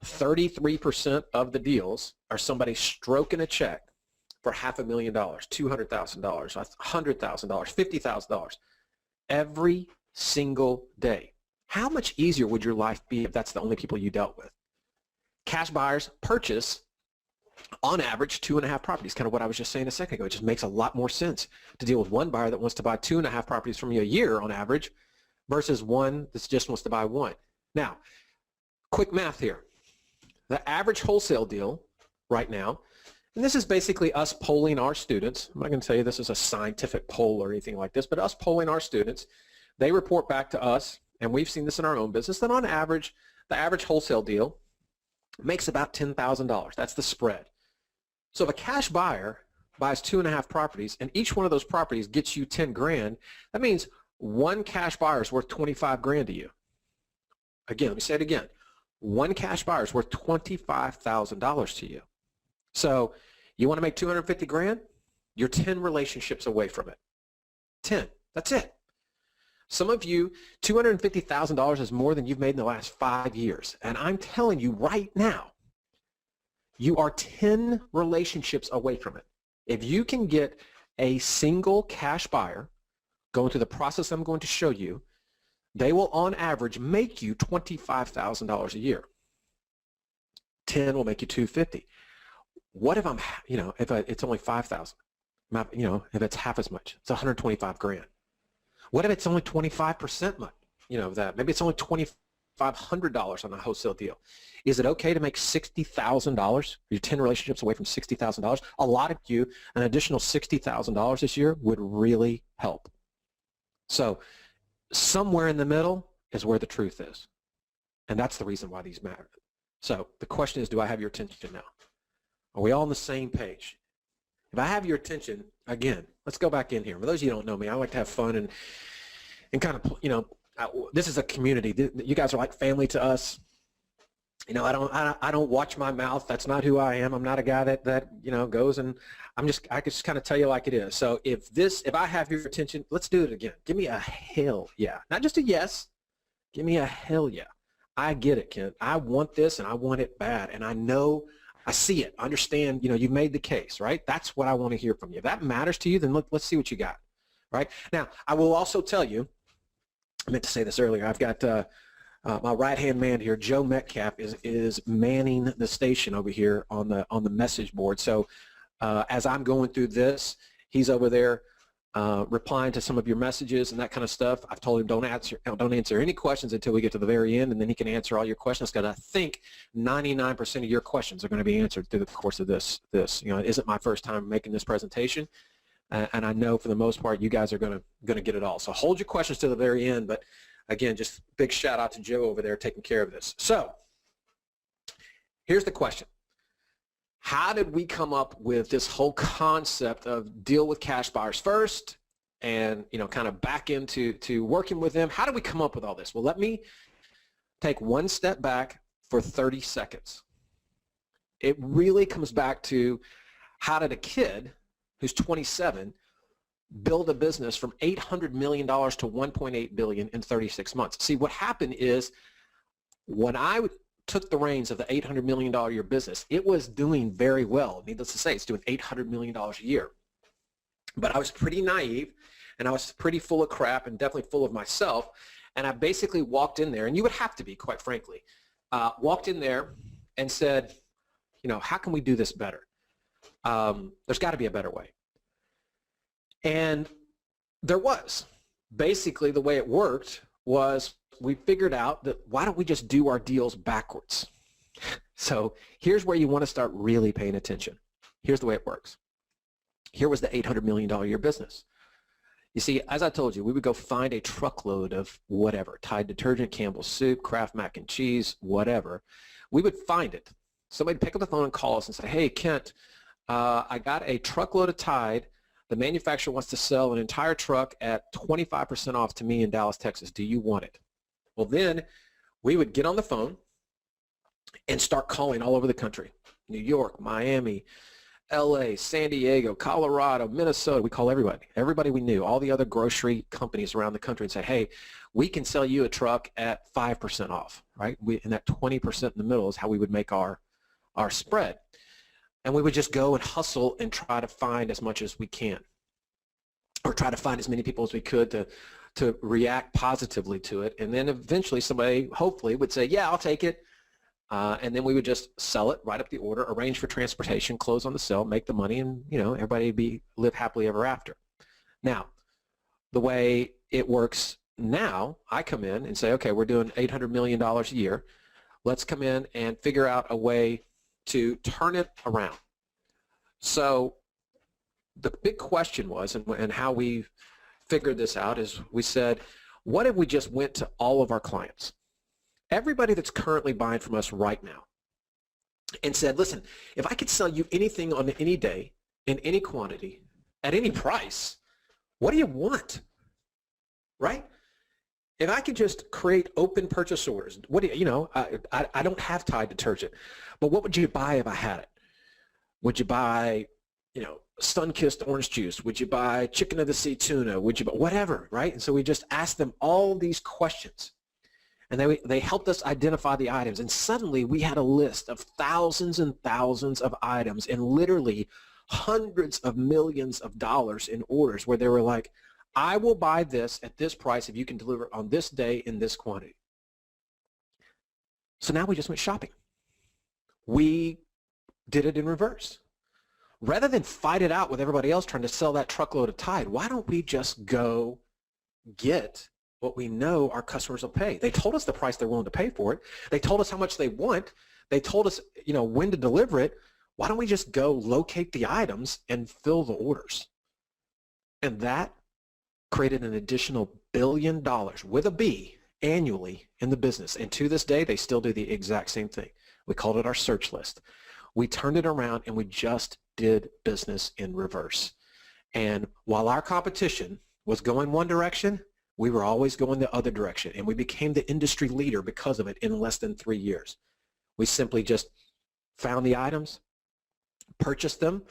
33% of the deals are somebody stroking a check for $500,000, $200,000, $100,000, $50,000 every single day. How much easier would your life be if that's the only people you dealt with? Cash buyers purchase, on average, 2.5 properties, kind of what I was just saying a second ago. It just makes a lot more sense to deal with one buyer that wants to buy 2.5 properties from you a year on average versus one that just wants to buy one. Now, quick math here. The average wholesale deal right now, and this is basically us polling our students. I'm not going to tell you this is a scientific poll or anything like this, but us polling our students. They report back to us, and we've seen this in our own business, that on average, the average wholesale deal makes about $10,000. That's the spread. So if a cash buyer buys 2.5 properties and each one of those properties gets you $10,000, that means one cash buyer is worth $25,000 to you. Again, let me say it again. One cash buyer is worth $25,000 to you. So you want to make $250,000? You're 10 relationships away from it. 10. That's it. Some of you, $250,000 is more than you've made in the last 5 years. And I'm telling you right now, you are 10 relationships away from it. If you can get a single cash buyer going through the process I'm going to show you, they will on average make you $25,000 a year. 10 will make you $250,000. What if it's only $5,000? If it's half as much, it's $125,000. What if it's only 25% of that? Maybe it's only $2,500 on a wholesale deal. Is it okay to make $60,000? You're 10 relationships away from $60,000. A lot of you, an additional $60,000 this year would really help. So somewhere in the middle is where the truth is. And that's the reason why these matter. So the question is, do I have your attention now? Are we all on the same page? If I have your attention, again, let's go back in here. For those of you who don't know me, I like to have fun and kind of, this is a community. You guys are like family to us. I don't watch my mouth. That's not who I am. I'm not a guy that goes and I can just kind of tell you like it is. So if I have your attention, let's do it again. Give me a hell yeah. Not just a yes. Give me a hell yeah. I get it, Kent. I want this and I want it bad. And I see it. I understand, you've made the case, right? That's what I want to hear from you. If that matters to you, then let's see what you got, right? Now, I will also tell you, I meant to say this earlier, I've got my right-hand man here, Joe Metcalf, is manning the station over here on the message board. So as I'm going through this, he's over there replying to some of your messages and that kind of stuff. I've told him don't answer any questions until we get to the very end, and then he can answer all your questions, because I think 99% of your questions are going to be answered through the course of this. It isn't my first time making this presentation, and I know for the most part you guys are going to get it all. So hold your questions to the very end, but again, just big shout out to Joe over there taking care of this. So here's the question. How did we come up with this whole concept of deal with cash buyers first and, kind of back into working with them? How did we come up with all this? Well, let me take one step back for 30 seconds. It really comes back to, how did a kid who's 27 build a business from $800 million to $1.8 billion in 36 months? See, what happened is, when I took the reins of the $800 million a year business, it was doing very well. Needless to say, it's doing $800 million a year. But I was pretty naive, and I was pretty full of crap, and definitely full of myself. And I basically walked in there, and you would have to be, quite frankly, walked in there and said, how can we do this better? There's got to be a better way. And there was. Basically, the way it worked was, we figured out that, why don't we just do our deals backwards? So here's where you want to start really paying attention. Here's the way it works. Here was the $800 million a year business. You see, as I told you, we would go find a truckload of whatever, Tide detergent, Campbell's soup, Kraft mac and cheese, whatever. We would find it. Somebody would pick up the phone and call us and say, hey, Kent, I got a truckload of Tide. The manufacturer wants to sell an entire truck at 25% off to me in Dallas, Texas. Do you want it? Well, then we would get on the phone and start calling all over the country. New York, Miami, LA, San Diego, Colorado, Minnesota. We call everybody. Everybody we knew, all the other grocery companies around the country, and say, hey, we can sell you a truck at 5% off, right? And that 20% in the middle is how we would make our spread. And we would just go and hustle and try to find as much as we can, or try to find as many people as we could to react positively to it. And then eventually somebody, hopefully, would say, yeah, I'll take it. And then we would just sell it, write up the order, arrange for transportation, close on the sale, make the money, and everybody would live happily ever after. Now, the way it works now, I come in and say, okay, we're doing $800 million a year. Let's come in and figure out a way to turn it around. So the big question was, and how we figured this out, is we said, what if we just went to all of our clients, everybody that's currently buying from us right now, and said, listen, if I could sell you anything on any day, in any quantity, at any price, what do you want, right? If I could just create open purchase orders, what do I don't have Tide detergent, but what would you buy if I had it? Would you buy, sun-kissed orange juice? Would you buy chicken of the sea tuna? Would you buy whatever, right? And so we just asked them all these questions, and they helped us identify the items. And suddenly we had a list of thousands and thousands of items, and literally hundreds of millions of dollars in orders, where they were like, I will buy this at this price if you can deliver on this day in this quantity. So now we just went shopping. We did it in reverse. Rather than fight it out with everybody else trying to sell that truckload of Tide, why don't we just go get what we know our customers will pay? They told us the price they're willing to pay for it. They told us how much they want. They told us, when to deliver it. Why don't we just go locate the items and fill the orders? And that created an additional $1 billion with a B annually in the business. And to this day, they still do the exact same thing. We called it our search list. We turned it around and we just did business in reverse. And while our competition was going one direction, we were always going the other direction. And we became the industry leader because of it in less than 3 years. We simply just found the items, purchased them,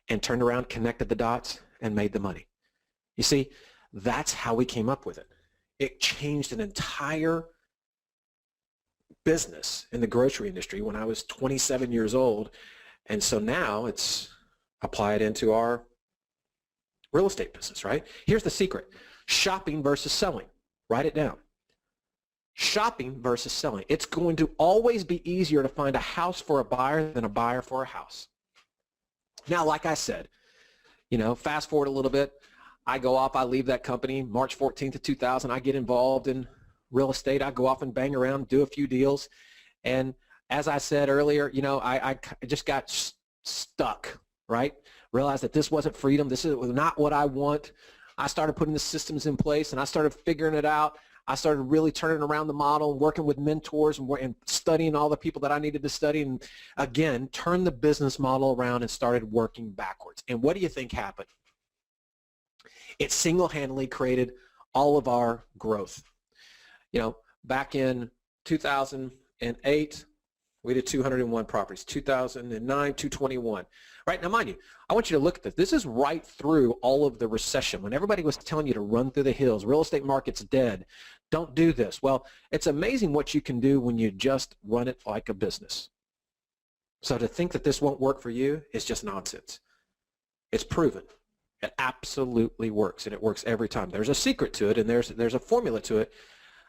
and turned around, connected the dots, and made the money. You see, that's how we came up with it. It changed an entire business in the grocery industry when I was 27 years old. And so now it's applied into our real estate business, right? Here's the secret. Shopping versus selling. Write it down. Shopping versus selling. It's going to always be easier to find a house for a buyer than a buyer for a house. Now, like I said, fast forward a little bit. I go off, I leave that company March 14th of 2000. I get involved in real estate. I go off and bang around, do a few deals. And as I said earlier, I just got stuck, right? Realized that this wasn't freedom. This was not what I want. I started putting the systems in place and I started figuring it out. I started really turning around the model and working with mentors and studying all the people that I needed to study, and again, turned the business model around and started working backwards. And what do you think happened? It single-handedly created all of our growth. Back in 2008, we did 201 properties. 2009, 221. Right, now mind you, I want you to look at this. This is right through all of the recession. When everybody was telling you to run through the hills, real estate market's dead, don't do this. Well, it's amazing what you can do when you just run it like a business. So to think that this won't work for you is just nonsense. It's proven. It absolutely works, and it works every time. There's a secret to it, and there's a formula to it,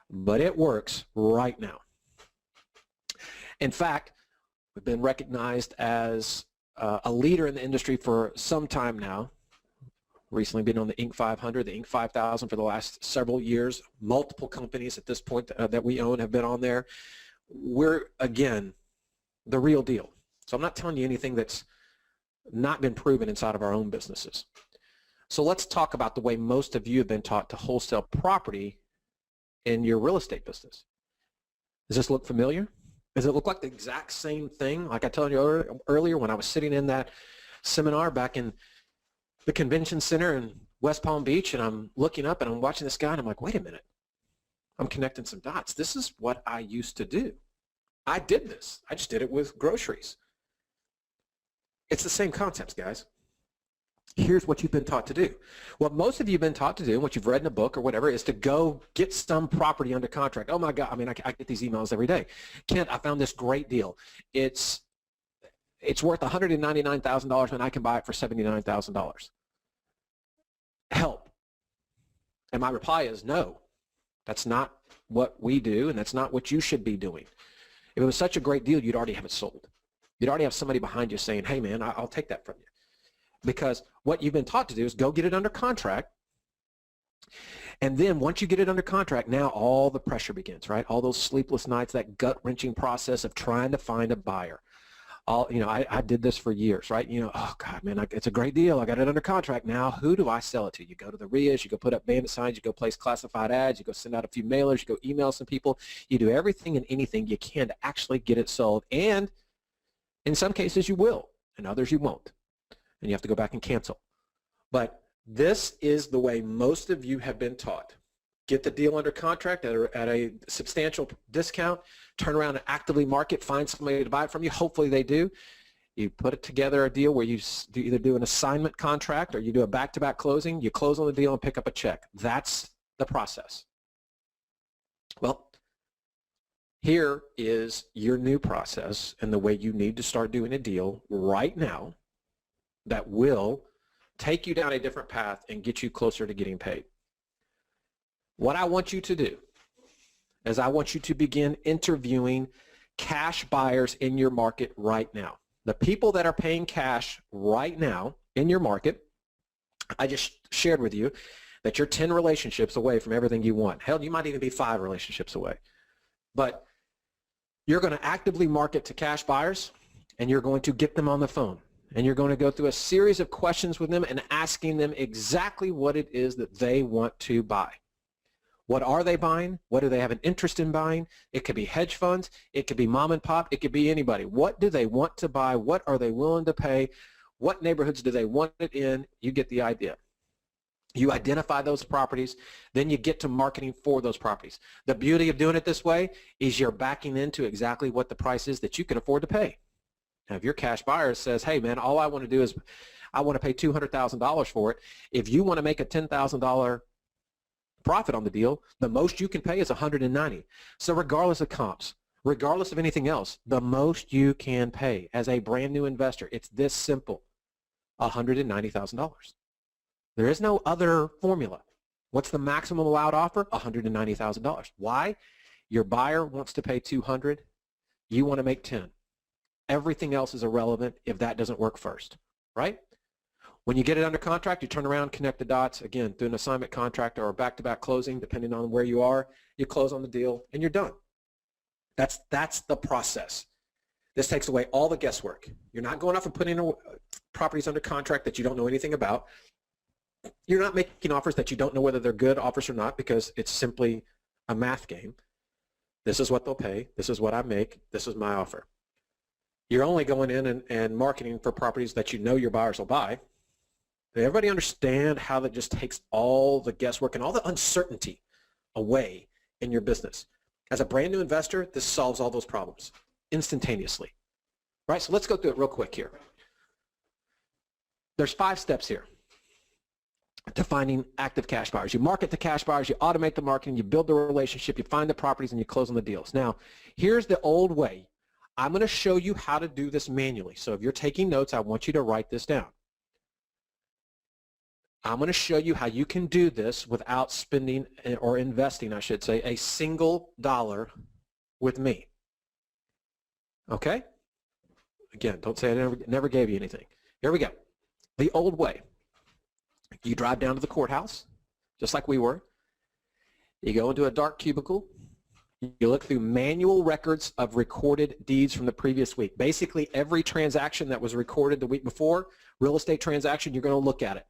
but it works right now. In fact, we've been recognized as a leader in the industry for some time now. Recently been on the Inc. 500, the Inc. 5000 for the last several years. Multiple companies at this point that we own have been on there. We're, again, the real deal. So I'm not telling you anything that's not been proven inside of our own businesses. So let's talk about the way most of you have been taught to wholesale property in your real estate business. Does this look familiar? Does it look like the exact same thing like I told you earlier when I was sitting in that seminar back in the convention center in West Palm Beach, and I'm looking up and I'm watching this guy and I'm like, wait a minute, I'm connecting some dots. This is what I used to do. I did this. I just did it with groceries. It's the same concepts, guys. Here's what you've been taught to do. What most of you have been taught to do, and what you've read in a book or whatever, is to go get some property under contract. Oh my God, I mean, I get these emails every day. Kent, I found this great deal. It's worth $199,000 and I can buy it for $79,000. Help. And my reply is no. That's not what we do, and that's not what you should be doing. If it was such a great deal, you'd already have it sold. You'd already have somebody behind you saying, hey man, I'll take that from you. Because what you've been taught to do is go get it under contract, and then once you get it under contract, now all the pressure begins, right? All those sleepless nights, that gut-wrenching process of trying to find a buyer. I did this for years, right? Oh God, man, it's a great deal. I got it under contract. Now, who do I sell it to? You go to the RIAs, you go put up bandit signs, you go place classified ads, you go send out a few mailers, you go email some people. You do everything and anything you can to actually get it sold, and in some cases you will, and others you won't. And you have to go back and cancel. But this is the way most of you have been taught. Get the deal under contract at a substantial discount, turn around and actively market, find somebody to buy it from you. Hopefully they do. You put it together a deal where you either do an assignment contract or you do a back-to-back closing. You close on the deal and pick up a check. That's the process. Well, here is your new process and the way you need to start doing a deal right now that will take you down a different path and get you closer to getting paid. What I want you to do is I want you to begin interviewing cash buyers in your market right now. The people that are paying cash right now in your market, I just shared with you that you're 10 relationships away from everything you want. Hell, you might even be 5 relationships away. But you're going to actively market to cash buyers, and you're going to get them on the phone. And you're going to go through a series of questions with them and asking them exactly what it is that they want to buy. What are they buying? What do they have an interest in buying? It could be hedge funds. It could be mom and pop. It could be anybody. What do they want to buy? What are they willing to pay? What neighborhoods do they want it in? You get the idea. You identify those properties, then you get to marketing for those properties. The beauty of doing it this way is you're backing into exactly what the price is that you can afford to pay. Now, if your cash buyer says, hey, man, all I want to do is I want to pay $200,000 for it. If you want to make a $10,000 profit on the deal, the most you can pay is $190,000. So regardless of comps, regardless of anything else, the most you can pay as a brand new investor, it's this simple, $190,000. There is no other formula. What's the maximum allowed offer? $190,000. Why? Your buyer wants to pay $200,000. You want to make $10,000. Everything else is irrelevant if that doesn't work first, right? When you get it under contract, you turn around, connect the dots, again, through an assignment contract or a back-to-back closing, depending on where you are. You close on the deal, and you're done. That's the process. This takes away all the guesswork. You're not going off and putting properties under contract that you don't know anything about. You're not making offers that you don't know whether they're good offers or not, because it's simply a math game. This is what they'll pay. This is what I make. This is my offer. You're only going in and marketing for properties that you know your buyers will buy. Does everybody understand how that just takes all the guesswork and all the uncertainty away in your business? As a brand new investor, this solves all those problems instantaneously. Right? So let's go through it real quick here. There's 5 steps here to finding active cash buyers. You market the cash buyers, you automate the marketing, you build the relationship, you find the properties, and you close on the deals. Now, here's the old way. I'm going to show you how to do this manually. So if you're taking notes, I want you to write this down. I'm going to show you how you can do this without spending or investing, I should say, a single dollar with me. Okay? Again, don't say I never gave you anything. Here we go. The old way. You drive down to the courthouse, just like we were. You go into a dark cubicle. You look through manual records of recorded deeds from the previous week. Basically, every transaction that was recorded the week before, real estate transaction, you're going to look at it.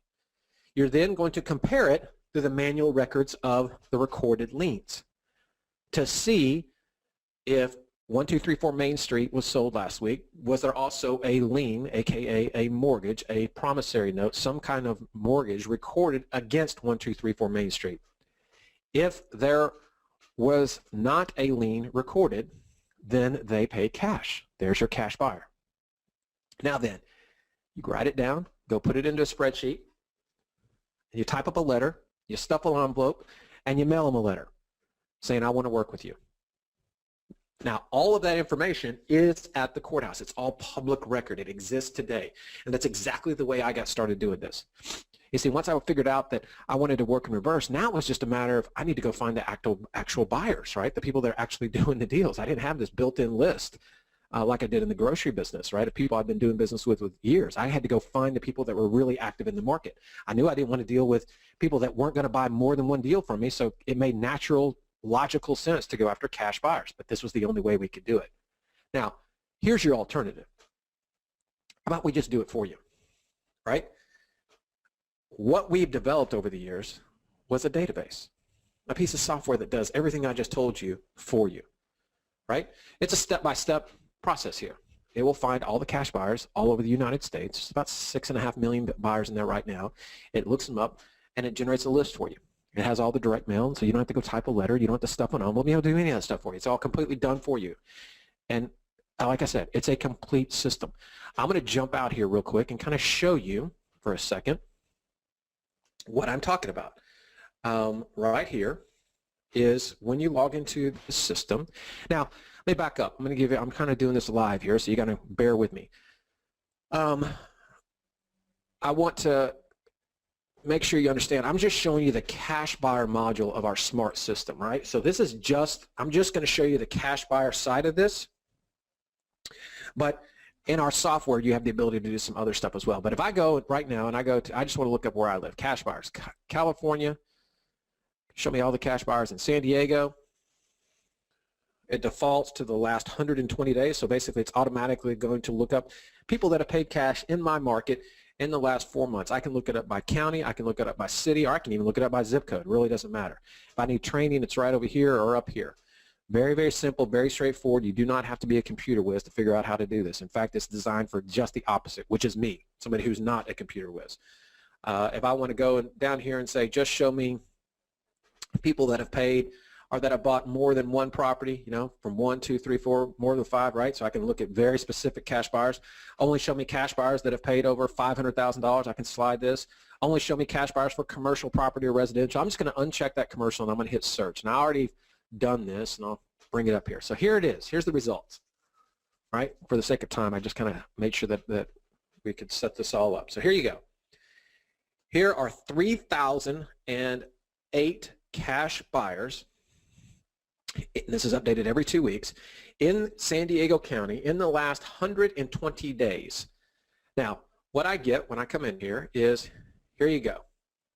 You're then going to compare it to the manual records of the recorded liens to see if 1234 Main Street was sold last week. Was there also a lien, aka a mortgage, a promissory note, some kind of mortgage recorded against 1234 Main Street? If there was not a lien recorded, then they pay cash. There's your cash buyer. Now then, you write it down, go put it into a spreadsheet, and you type up a letter, you stuff an envelope, and you mail them a letter saying, I want to work with you. Now, all of that information is at the courthouse. It's all public record. It exists today. And that's exactly the way I got started doing this. You see, once I figured out that I wanted to work in reverse, now it was just a matter of I need to go find the actual buyers, right? The people that are actually doing the deals. I didn't have this built-in list like I did in the grocery business, right? Of people I've been doing business with years. I had to go find the people that were really active in the market. I knew I didn't want to deal with people that weren't going to buy more than one deal from me, so it made natural, logical sense to go after cash buyers, but this was the only way we could do it. Now, here's your alternative. How about we just do it for you, right? What we've developed over the years was a database, a piece of software that does everything I just told you for you, right? It's a step-by-step process here. It will find all the cash buyers all over the United States. There's about 6.5 million buyers in there right now. It looks them up, and it generates a list for you. It has all the direct mail, so you don't have to go type a letter. You don't have to stuff an envelope. You don't do any of that stuff for you. It's all completely done for you. And like I said, it's a complete system. I'm going to jump out here real quick and kind of show you for a second what I'm talking about. Right here is when you log into the system. Now, let me back up. I'm kind of doing this live here, so you got to bear with me. I want to make sure you understand, I'm just showing you the cash buyer module of our smart system, right? So this is I'm just going to show you the cash buyer side of this, but in our software, you have the ability to do some other stuff as well. But if I go right now and I just want to look up where I live, cash buyers, California, show me all the cash buyers in San Diego. It defaults to the last 120 days, so basically it's automatically going to look up people that have paid cash in my market in the last 4 months. I can look it up by county, I can look it up by city, or I can even look it up by zip code. It really doesn't matter. If I need training, it's right over here or up here. Very, very simple, very straightforward. You do not have to be a computer whiz to figure out how to do this. In fact, it's designed for just the opposite, which is me, somebody who's not a computer whiz. If I want to go down here and say, just show me people that have paid or that have bought more than one property, you know, from 1, 2, 3, 4, more than 5, right? So I can look at very specific cash buyers. Only show me cash buyers that have paid over $500,000. I can slide this. Only show me cash buyers for commercial property or residential. I'm just going to uncheck that commercial and I'm going to hit search. And I already done this, and I'll bring it up here. So here it is. Here's the results, right? For the sake of time, I just kind of made sure that we could set this all up. So here you go. Here are 3,008 cash buyers. This is updated every 2 weeks in San Diego County in the last 120 days. Now, what I get when I come in here is, here you go.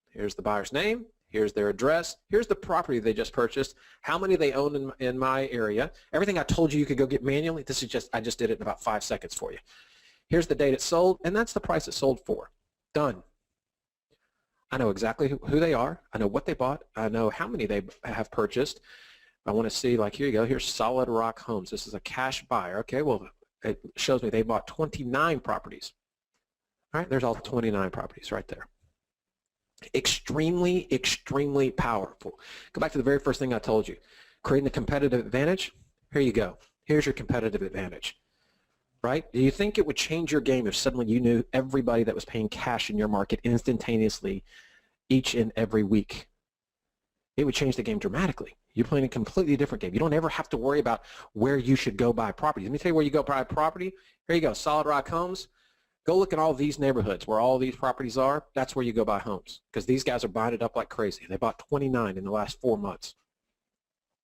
Here's the buyer's name. Here's their address. Here's the property they just purchased, how many they own in my area. Everything I told you could go get manually, this is just, I just did it in about 5 seconds for you. Here's the date it sold, and that's the price it sold for. Done. I know exactly who they are. I know what they bought. I know how many they have purchased. I want to see, like, here you go. Here's Solid Rock Homes. This is a cash buyer. Okay, well, it shows me they bought 29 properties. All right, there's all 29 properties right there. Extremely, extremely powerful. Go back to the very first thing I told you. Creating a competitive advantage. Here you go. Here's your competitive advantage. Right? Do you think it would change your game if suddenly you knew everybody that was paying cash in your market instantaneously each and every week? It would change the game dramatically. You're playing a completely different game. You don't ever have to worry about where you should go buy property. Let me tell you where you go buy property. Here you go, Solid Rock Homes. Go look at all these neighborhoods where all these properties are. That's where you go buy homes because these guys are buying it up like crazy. They bought 29 in the last 4 months.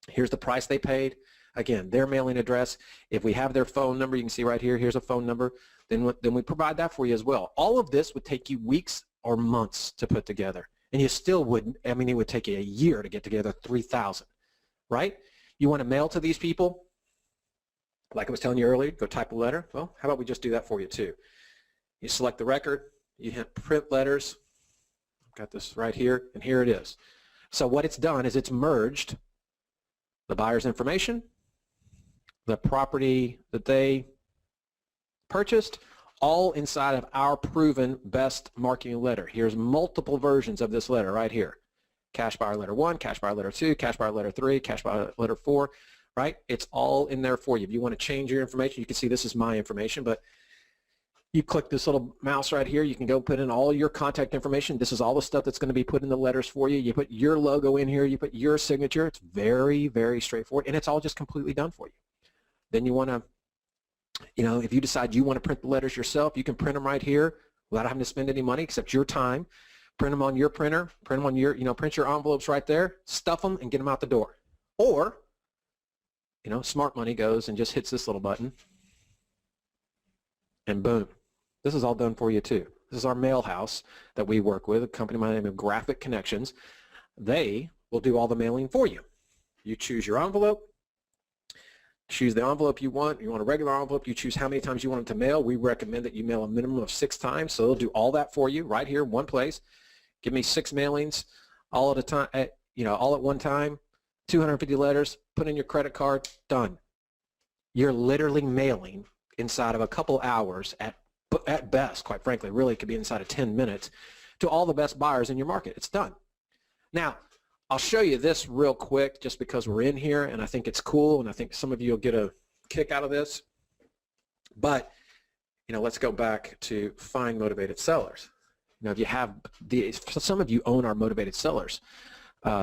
Here's the price they paid. Again, their mailing address. If we have their phone number, you can see right here, here's a phone number. Then we provide that for you as well. All of this would take you weeks or months to put together. And you still wouldn't, I mean, it would take you a year to get together 3,000, right? You want to mail to these people? Like I was telling you earlier, go type a letter. Well, how about we just do that for you too? You select the record, you hit print letters. I've got this right here, and here it is. So what it's done is it's merged the buyer's information, the property that they purchased, all inside of our proven best marketing letter. Here's multiple versions of this letter right here. Cash buyer letter 1, cash buyer letter 2, cash buyer letter 3, cash buyer letter 4, right? It's all in there for you. If you want to change your information, you can see this is my information, but you click this little mouse right here, you can go put in all your contact information. This is all the stuff that's going to be put in the letters for you. You put your logo in here, you put your signature. It's very, very straightforward, and it's all just completely done for you. Then you want to, you know, if you decide you want to print the letters yourself, you can print them right here without having to spend any money except your time. Print them on your printer, print them on your, you know, print your envelopes right there, stuff them, and get them out the door. Or, you know, smart money goes and just hits this little button, and boom. This is all done for you too. This is our mail house that we work with, a company by the name of Graphic Connections. They will do all the mailing for you. You choose your envelope, choose the envelope you want. You want a regular envelope, you choose how many times you want it to mail. We recommend that you mail a minimum of 6 times, so they'll do all that for you right here in one place. Give me 6 mailings all at a time, you know, all at one time, 250 letters, put in your credit card, done. You're literally mailing inside of a couple hours at best, quite frankly, really it could be inside of 10 minutes to all the best buyers in your market. It's done. Now, I'll show you this real quick just because we're in here and I think it's cool and I think some of you will get a kick out of this. But, you know, let's go back to find motivated sellers. You know, if you have some of you own our motivated sellers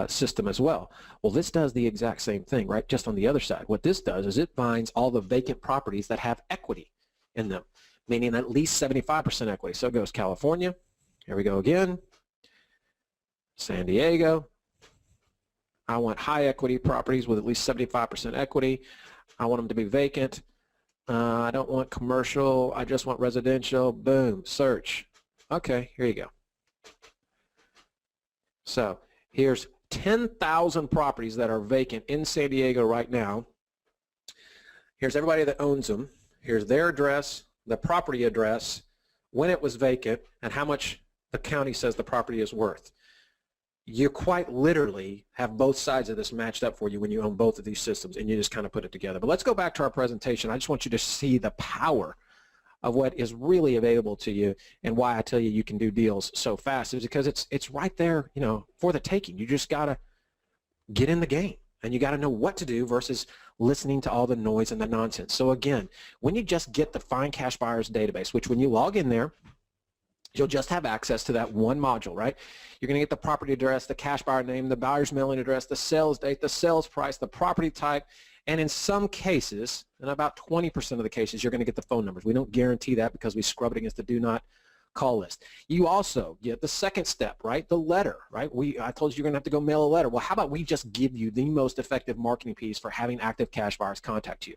system as well. Well, this does the exact same thing, right? Just on the other side. What this does is it finds all the vacant properties that have equity in them, meaning at least 75% equity. So it goes California. Here we go again. San Diego. I want high equity properties with at least 75% equity. I want them to be vacant. I don't want commercial. I just want residential. Boom. Search. Okay, here you go. So here's 10,000 properties that are vacant in San Diego right now. Here's everybody that owns them. Here's their address, the property address, when it was vacant, and how much the county says the property is worth. You quite literally have both sides of this matched up for you when you own both of these systems, and you just kind of put it together. But let's go back to our presentation. I just want you to see the power of what is really available to you, and why I tell you you can do deals so fast is because it's right there, you know, for the taking. You just got to get in the game, and you got to know what to do versus listening to all the noise and the nonsense. So again, when you just get the Find Cash Buyers database, which when you log in there, you'll just have access to that one module, right? You're going to get the property address, the cash buyer name, the buyer's mailing address, the sales date, the sales price, the property type, and in some cases, in about 20% of the cases, you're going to get the phone numbers. We don't guarantee that because we scrub it against the do not call list. You also get the second step, right? The letter, right? I told you you're going to have to go mail a letter. Well, how about we just give you the most effective marketing piece for having active cash buyers contact you?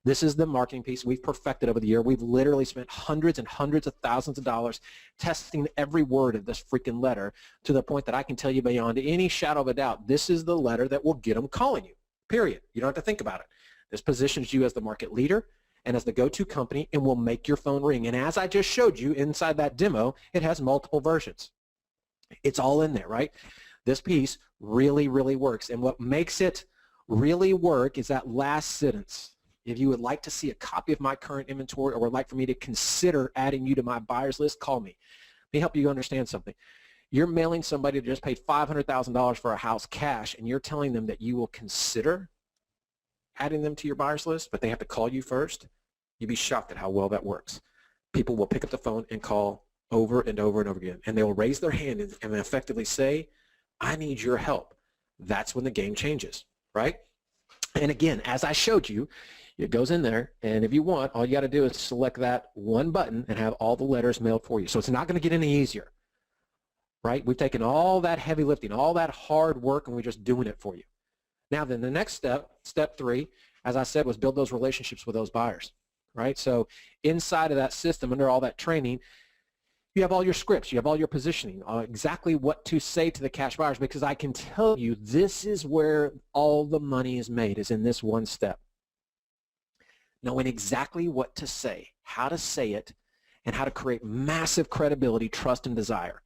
This is the marketing piece we've perfected over the year. We've literally spent hundreds and hundreds of thousands of dollars testing every word of this freaking letter to the point that I can tell you beyond any shadow of a doubt, this is the letter that will get them calling you, period. You don't have to think about it. This positions you as the market leader and as the go-to company, and will make your phone ring. And as I just showed you inside that demo, it has multiple versions. It's all in there, right? This piece really, really works. And what makes it really work is that last sentence. If you would like to see a copy of my current inventory or would like for me to consider adding you to my buyers list, call me. Let me help you understand something. You're mailing somebody that just paid $500,000 for a house cash, and you're telling them that you will consider adding them to your buyers list, but they have to call you first. You'd be shocked at how well that works. People will pick up the phone and call over and over and over again, and they will raise their hand and effectively say, I need your help. That's when the game changes, right? And again, as I showed you, it goes in there, and if you want, all you got to do is select that one button and have all the letters mailed for you. So it's not going to get any easier, right? We've taken all that heavy lifting, all that hard work, and we're just doing it for you. Now then, the next step, step 3, as I said, was build those relationships with those buyers, right? So inside of that system, under all that training, you have all your scripts, you have all your positioning, exactly what to say to the cash buyers, because I can tell you this is where all the money is made, is in this one step. Knowing exactly what to say, how to say it, and how to create massive credibility, trust, and desire.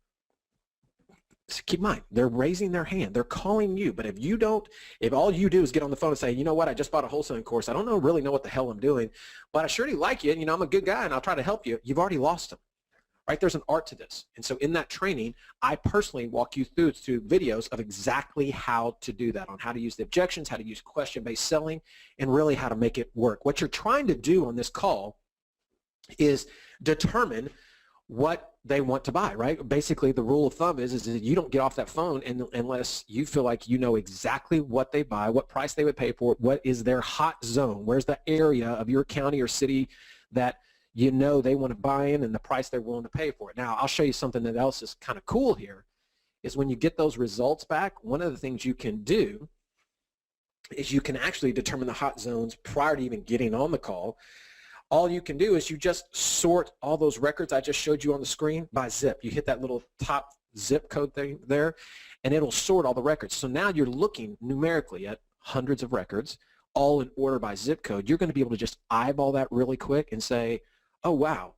So keep in mind, they're raising their hand. They're calling you. But if all you do is get on the phone and say, you know what, I just bought a wholesaling course. I don't really know what the hell I'm doing, but I surely like you, and I'm a good guy, and I'll try to help you. You've already lost them. Right? There's an art to this. And so in that training, I personally walk you through videos of exactly how to do that, on how to use the objections, how to use question-based selling, and really how to make it work. What you're trying to do on this call is determine what they want to buy, right? Basically, the rule of thumb is that you don't get off that phone unless you feel like you know exactly what they buy, what price they would pay for it, what is their hot zone, where's the area of your county or city that you know they want to buy in, and the price they're willing to pay for it. Now, I'll show you something that else is kind of cool here, is when you get those results back, one of the things you can do is you can actually determine the hot zones prior to even getting on the call. All you can do is you just sort all those records I just showed you on the screen by zip. You hit that little top zip code thing there, and it'll sort all the records. So now you're looking numerically at hundreds of records, all in order by zip code. You're going to be able to just eyeball that really quick and say, oh, wow,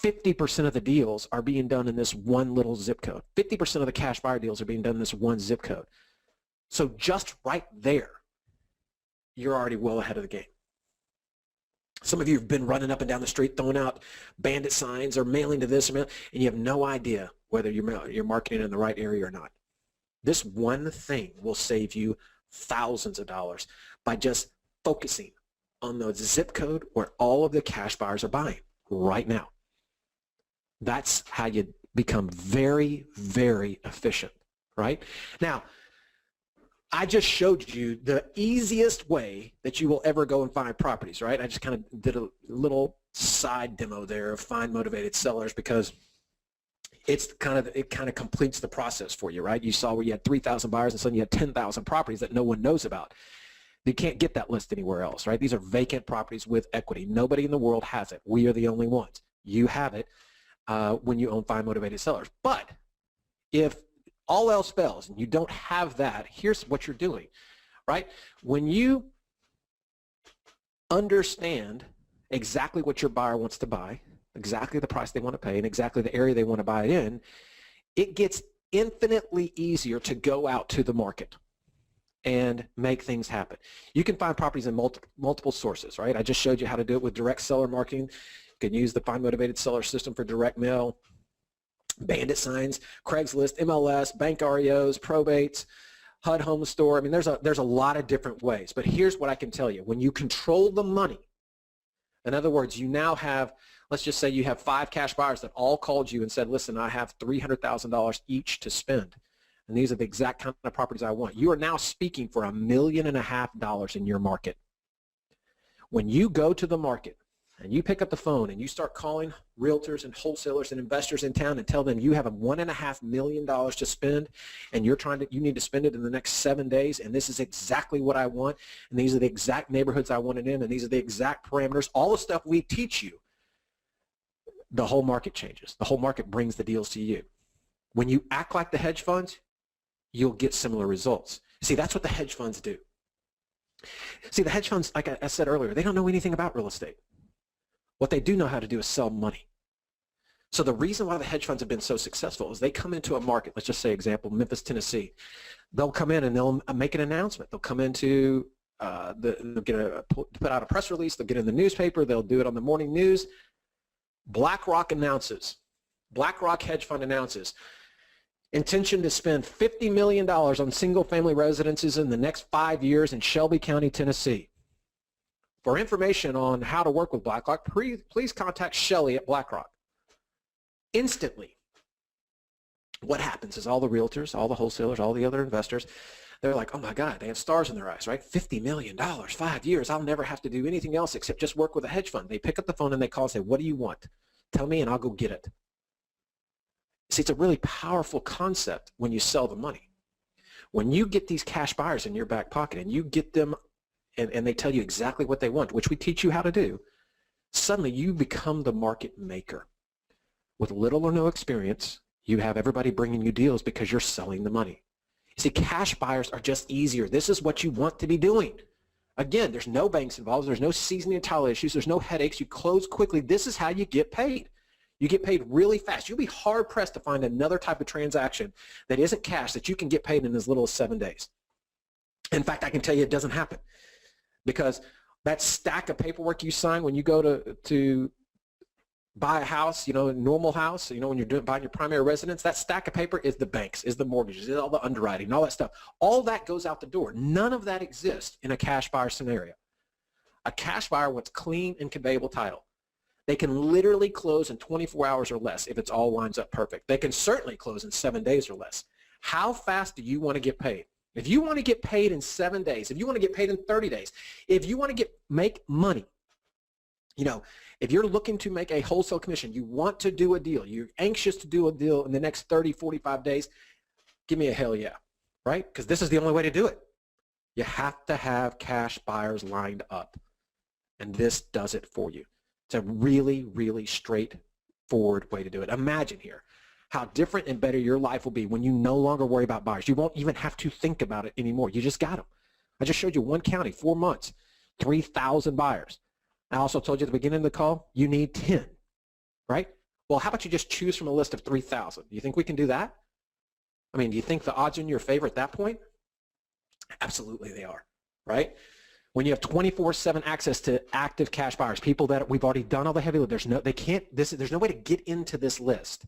50% of the deals are being done in this one little zip code. 50% of the cash buyer deals are being done in this one zip code. So just right there, you're already well ahead of the game. Some of you have been running up and down the street throwing out bandit signs or mailing to this, and you have no idea whether you're marketing in the right area or not. This one thing will save you thousands of dollars by just focusing on the zip code where all of the cash buyers are buying right now. That's how you become very, very efficient, right? Now, I just showed you the easiest way that you will ever go and find properties, right? I just kind of did a little side demo there of find motivated sellers because it kind of completes the process for you, right? You saw where you had 3,000 buyers and suddenly you had 10,000 properties that no one knows about. You can't get that list anywhere else, right? These are vacant properties with equity. Nobody in the world has it. We are the only ones. You have it when you own Find Motivated Sellers. But if all else fails and you don't have that, here's what you're doing, right? When you understand exactly what your buyer wants to buy, exactly the price they want to pay and exactly the area they want to buy it in, it gets infinitely easier to go out to the market and make things happen. You can find properties in multiple sources, right? I just showed you how to do it with direct seller marketing. You can use the Find Motivated Seller system for direct mail, bandit signs, Craigslist, MLS, bank REOs, probates, HUD home store. I mean, there's a lot of different ways. But here's what I can tell you. When you control the money, in other words, you now have, let's just say you have 5 cash buyers that all called you and said, listen, I have $300,000 each to spend. And these are the exact kind of properties I want. You are now speaking for $1.5 million in your market. When you go to the market and you pick up the phone and you start calling realtors and wholesalers and investors in town and tell them you have $1.5 million to spend and you need to spend it in the next 7 days, and this is exactly what I want, and these are the exact neighborhoods I want it in, and these are the exact parameters, all the stuff we teach you, the whole market changes. The whole market brings the deals to you. When you act like the hedge funds, you'll get similar results. See, that's what the hedge funds do. See, the hedge funds, like I said earlier, they don't know anything about real estate. What they do know how to do is sell money. So the reason why the hedge funds have been so successful is they come into a market, let's just say example, Memphis, Tennessee. They'll come in and they'll make an announcement. They'll come into, they'll put out a press release, they'll get in the newspaper, they'll do it on the morning news. BlackRock hedge fund announces, intention to spend $50 million on single-family residences in the next 5 years in Shelby County, Tennessee. For information on how to work with BlackRock, please contact Shelly at BlackRock. Instantly, what happens is all the realtors, all the wholesalers, all the other investors, they're like, oh my God, they have stars in their eyes, right? $50 million, 5 years, I'll never have to do anything else except just work with a hedge fund. They pick up the phone and they call and say, what do you want? Tell me and I'll go get it. See, it's a really powerful concept when you sell the money. When you get these cash buyers in your back pocket and you get them and they tell you exactly what they want, which we teach you how to do, suddenly you become the market maker. With little or no experience, you have everybody bringing you deals because you're selling the money. You see, cash buyers are just easier. This is what you want to be doing. Again, there's no banks involved. There's no seasoning and title issues. There's no headaches. You close quickly. This is how you get paid. You get paid really fast. You'll be hard-pressed to find another type of transaction that isn't cash that you can get paid in as little as 7 days. In fact, I can tell you it doesn't happen because that stack of paperwork you sign when you go to buy a house, a normal house, when you're buying your primary residence, that stack of paper is the banks, is the mortgages, is all the underwriting, all that stuff. All that goes out the door. None of that exists in a cash buyer scenario. A cash buyer wants clean and conveyable title. They can literally close in 24 hours or less if it's all lines up perfect. They can certainly close in 7 days or less. How fast do you want to get paid? If you want to get paid in 7 days, if you want to get paid in 30 days, if you want to make money, if you're looking to make a wholesale commission, you want to do a deal, you're anxious to do a deal in the next 30, 45 days, give me a hell yeah, right? Because this is the only way to do it. You have to have cash buyers lined up, and this does it for you. It's a really, really straightforward way to do it. Imagine here how different and better your life will be when you no longer worry about buyers. You won't even have to think about it anymore. You just got them. I just showed you one county, 4 months, 3,000 buyers. I also told you at the beginning of the call, you need 10, right? Well, how about you just choose from a list of 3,000? Do you think we can do that? I mean, do you think the odds are in your favor at that point? Absolutely they are, right? When you have 24/7 access to active cash buyers, people that we've already done all the heavy lift, there's no way to get into this list.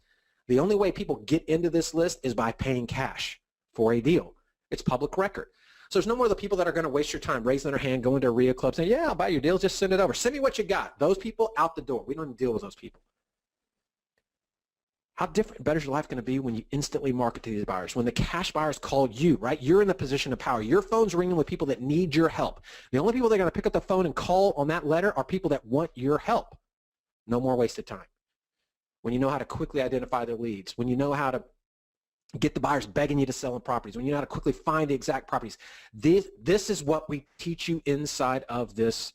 The only way people get into this list is by paying cash for a deal. It's public record. So there's no more of the people that are going to waste your time raising their hand, going to a RIA club, saying, yeah, I'll buy your deal, just send it over. Send me what you got. Those people, out the door. We don't even deal with those people. How different and better is your life going to be when you instantly market to these buyers? When the cash buyers call you, right? You're in the position of power. Your phone's ringing with people that need your help. The only people that are going to pick up the phone and call on that letter are people that want your help. No more wasted time. When you know how to quickly identify their leads, when you know how to get the buyers begging you to sell them properties, when you know how to quickly find the exact properties. This is what we teach you inside of this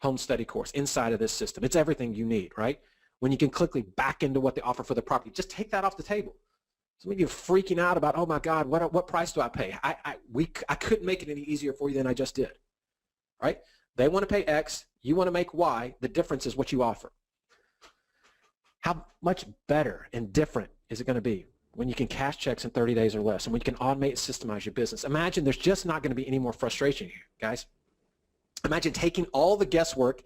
home study course, inside of this system. It's everything you need, right? When you can quickly back into what they offer for the property, just take that off the table. Some of you are freaking out about, oh my God, what price do I pay? I couldn't make it any easier for you than I just did, right? They want to pay X, you want to make Y, the difference is what you offer. How much better and different is it going to be when you can cash checks in 30 days or less, and when you can automate and systemize your business? Imagine there's just not going to be any more frustration here, guys. Imagine taking all the guesswork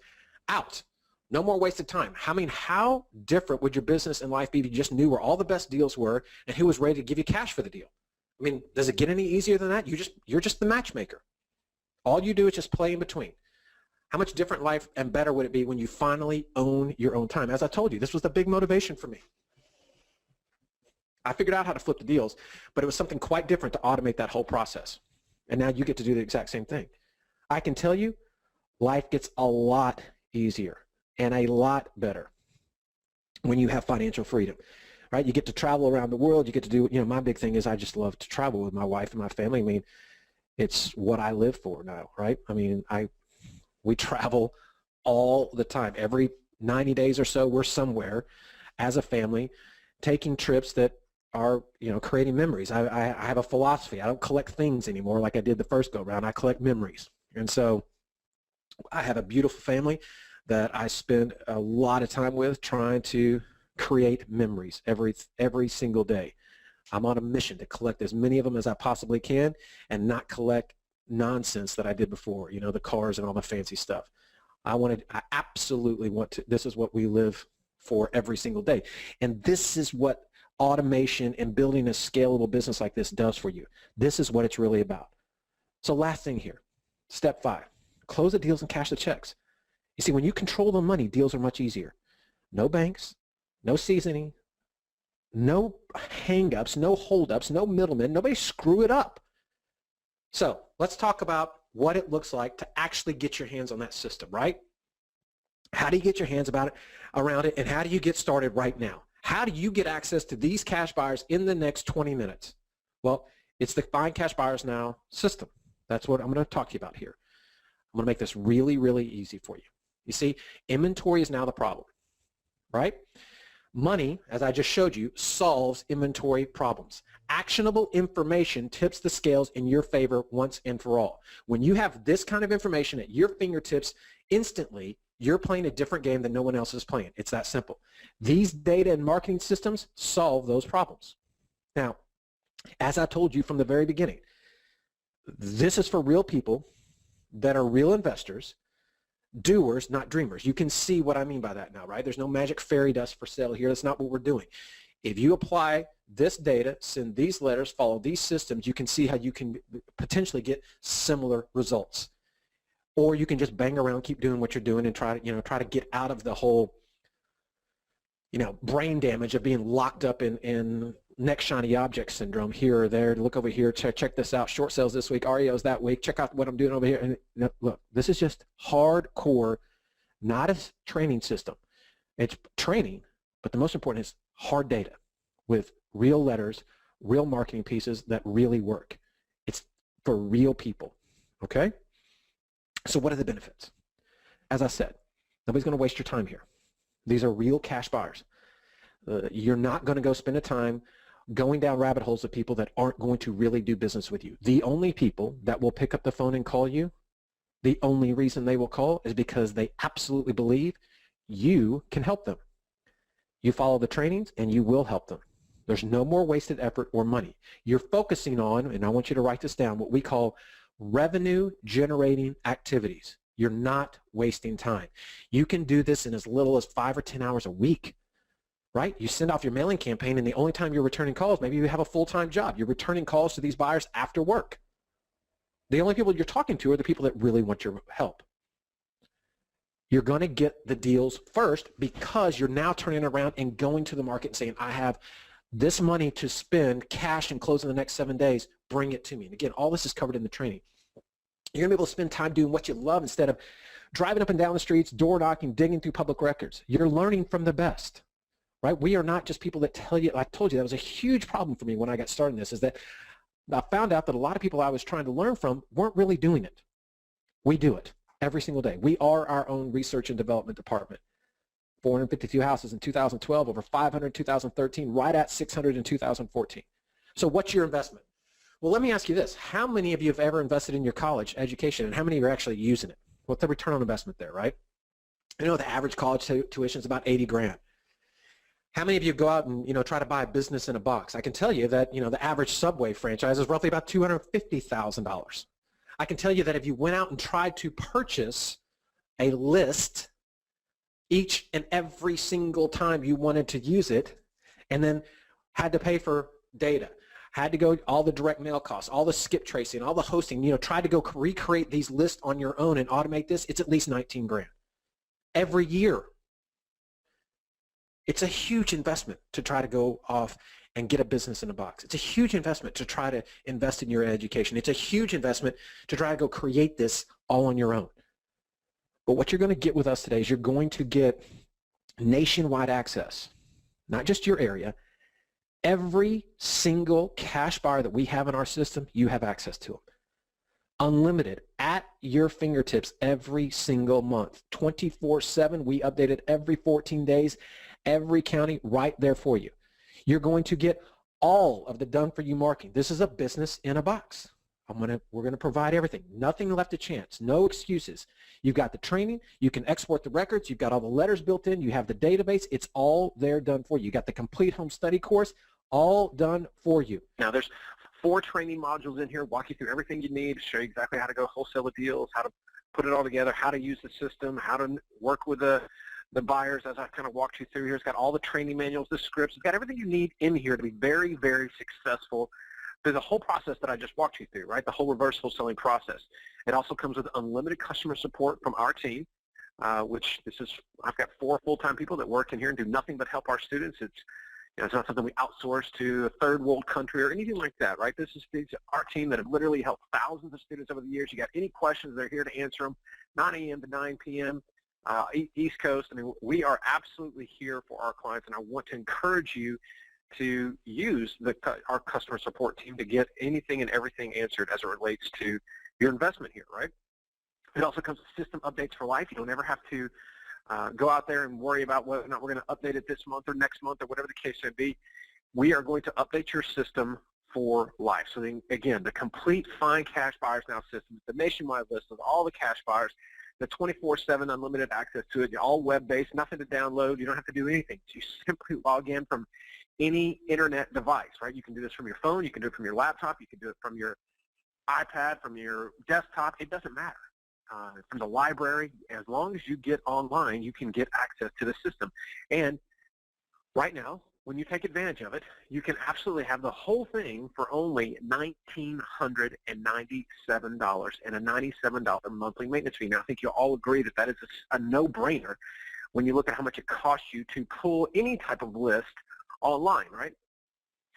out. No more wasted time. How different would your business and life be if you just knew where all the best deals were and who was ready to give you cash for the deal? Does it get any easier than that? You're just the matchmaker. All you do is just play in between. How much different life and better would it be when you finally own your own time? As I told you, this was the big motivation for me. I figured out how to flip the deals, but it was something quite different to automate that whole process. And now you get to do the exact same thing. I can tell you, life gets a lot easier and a lot better when you have financial freedom, right? You get to travel around the world. You get to do, my big thing is I just love to travel with my wife and my family. It's what I live for now, right? We travel all the time. Every 90 days or so, we're somewhere as a family taking trips that are, creating memories. I have a philosophy. I don't collect things anymore like I did the first go round. I collect memories. And so I have a beautiful family that I spend a lot of time with trying to create memories every single day. I'm on a mission to collect as many of them as I possibly can and not collect nonsense that I did before, the cars and all the fancy stuff. I absolutely want to, this is what we live for every single day. And this is what automation and building a scalable business like this does for you. This is what it's really about. So last thing here, step 5, close the deals and cash the checks. You see, when you control the money, deals are much easier. No banks, no seasoning, no hang-ups, no hold-ups, no middlemen, nobody screw it up. So let's talk about what it looks like to actually get your hands on that system, right? How do you get your hands around it, and how do you get started right now? How do you get access to these cash buyers in the next 20 minutes? Well, it's the Find Cash Buyers Now system. That's what I'm going to talk to you about here. I'm going to make this really, really easy for you. You see, inventory is now the problem, right? Money, as I just showed you, solves inventory problems. Actionable information tips the scales in your favor once and for all. When you have this kind of information at your fingertips instantly, you're playing a different game than no one else is playing. It's that simple. These data and marketing systems solve those problems. Now, as I told you from the very beginning, this is for real people that are real investors, doers, not dreamers. You can see what I mean by that now, right? There's no magic fairy dust for sale here. That's not what we're doing. If you apply this data, send these letters, follow these systems, you can see how you can potentially get similar results. Or you can just bang around, keep doing what you're doing, and try to get out of the whole, brain damage of being locked up in next shiny object syndrome here or there. Look over here, check this out. Short sales this week, REOs that week. Check out what I'm doing over here. And look, this is just hardcore, not a training system. It's training, but the most important is hard data with real letters, real marketing pieces that really work. It's for real people, okay? So what are the benefits? As I said, nobody's going to waste your time here. These are real cash buyers. You're not going to go spend a time going down rabbit holes of people that aren't going to really do business with you. The only people that will pick up the phone and call you, the only reason they will call is because they absolutely believe you can help them. You follow the trainings and you will help them. There's no more wasted effort or money. You're focusing on, and I want you to write this down, what we call revenue generating activities. You're not wasting time. You can do this in as little as 5 or 10 hours a week, right? You send off your mailing campaign, and the only time you're returning calls, maybe you have a full-time job. You're returning calls to these buyers after work. The only people you're talking to are the people that really want your help. You're going to get the deals first because you're now turning around and going to the market and saying, I have this money to spend cash and close in the next 7 days. Bring it to me. And again, all this is covered in the training. You're going to be able to spend time doing what you love instead of driving up and down the streets, door knocking, digging through public records. You're learning from the best, right? We are not just people that tell you. I told you that was a huge problem for me when I got started in this, is that I found out that a lot of people I was trying to learn from weren't really doing it. We do it every single day. We are our own research and development department. 452 houses in 2012, over 500 in 2013, right at 600 in 2014. So what's your investment? Well, let me ask you this. How many of you have ever invested in your college education, and how many are actually using it? What's the return on investment there, right? You know, the average college tuition is about 80 grand. How many of you go out and, try to buy a business in a box? I can tell you that, the average Subway franchise is roughly about $250,000. I can tell you that if you went out and tried to purchase a list each and every single time you wanted to use it, and then had to pay for data, had to go all the direct mail costs, all the skip tracing, all the hosting, tried to go recreate these lists on your own and automate this, it's at least 19 grand every year. It's a huge investment to try to go off and get a business in a box. It's a huge investment to try to invest in your education. It's a huge investment to try to go create this all on your own. But what you're going to get with us today is you're going to get nationwide access, not just your area. Every single cash buyer that we have in our system, you have access to them. Unlimited, at your fingertips every single month, 24/7. We update it every 14 days, every county right there for you. You're going to get all of the done-for-you marketing. This is a business in a box. We're going to provide everything. Nothing left to chance. No excuses. You've got the training. You can export the records. You've got all the letters built in. You have the database. It's all there done for you. You got the complete home study course, all done for you. Now, there's 4 training modules in here, walk you through everything you need, show you exactly how to go wholesale the deals, how to put it all together, how to use the system, how to work with the buyers, as I kind of walked you through here. It's got all the training manuals, the scripts. It's got everything you need in here to be very, very successful through the whole process that I just walked you through, right? The whole reverse wholesaling process. It also comes with unlimited customer support from our team, I've got 4 full-time people that work in here and do nothing but help our students. It's not something we outsource to a third world country or anything like that, right? This is our team that have literally helped thousands of students over the years. You got any questions, they're here to answer them, 9 a.m. to 9 p.m. East Coast. I mean, we are absolutely here for our clients, and I want to encourage you to use our customer support team to get anything and everything answered as it relates to your investment here, right? It also comes with system updates for life. You don't ever have to go out there and worry about whether or not we're going to update it this month or next month or whatever the case may be. We are going to update your system for life. So then, again, the complete Find Cash Buyers Now system, the nationwide list of all the cash buyers, the 24/7 unlimited access to it, all web-based, nothing to download. You don't have to do anything. You simply log in from any internet device, right? You can do this from your phone. You can do it from your laptop. You can do it from your iPad, from your desktop. It doesn't matter. From the library, as long as you get online, you can get access to the system. And right now, when you take advantage of it, you can absolutely have the whole thing for only $1,997 and a $97 monthly maintenance fee. Now, I think you'll all agree that that is a no-brainer when you look at how much it costs you to pull any type of list online, right?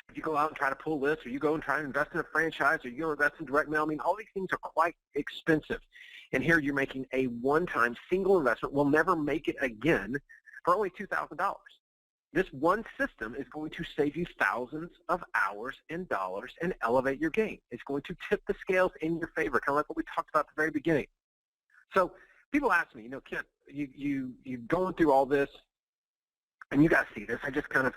If you go out and try to pull lists, or you go and try to invest in a franchise, or you go invest in direct mail, I mean, all these things are quite expensive. And here you're making a one-time single investment. We'll never make it again for only $2,000. This one system is going to save you thousands of hours and dollars and elevate your game. It's going to tip the scales in your favor, kind of like what we talked about at the very beginning. So people ask me, Kent, you're going through all this, and you guys see this. I demoed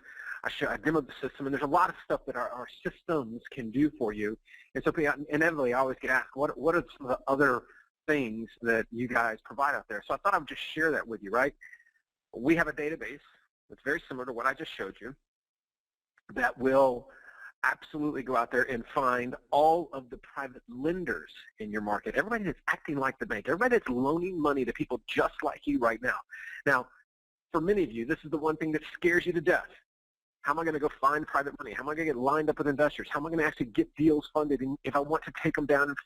the system, and there's a lot of stuff that our systems can do for you. And so inevitably, I always get asked, what are some of the other things that you guys provide out there? So I thought I would just share that with you, right? We have a database that's very similar to what I just showed you that will absolutely go out there and find all of the private lenders in your market, everybody that's acting like the bank, everybody that's loaning money to people just like you right now. Now, for many of you, this is the one thing that scares you to death. How am I going to go find private money? How am I going to get lined up with investors? How am I going to actually get deals funded? And if I want to take them down and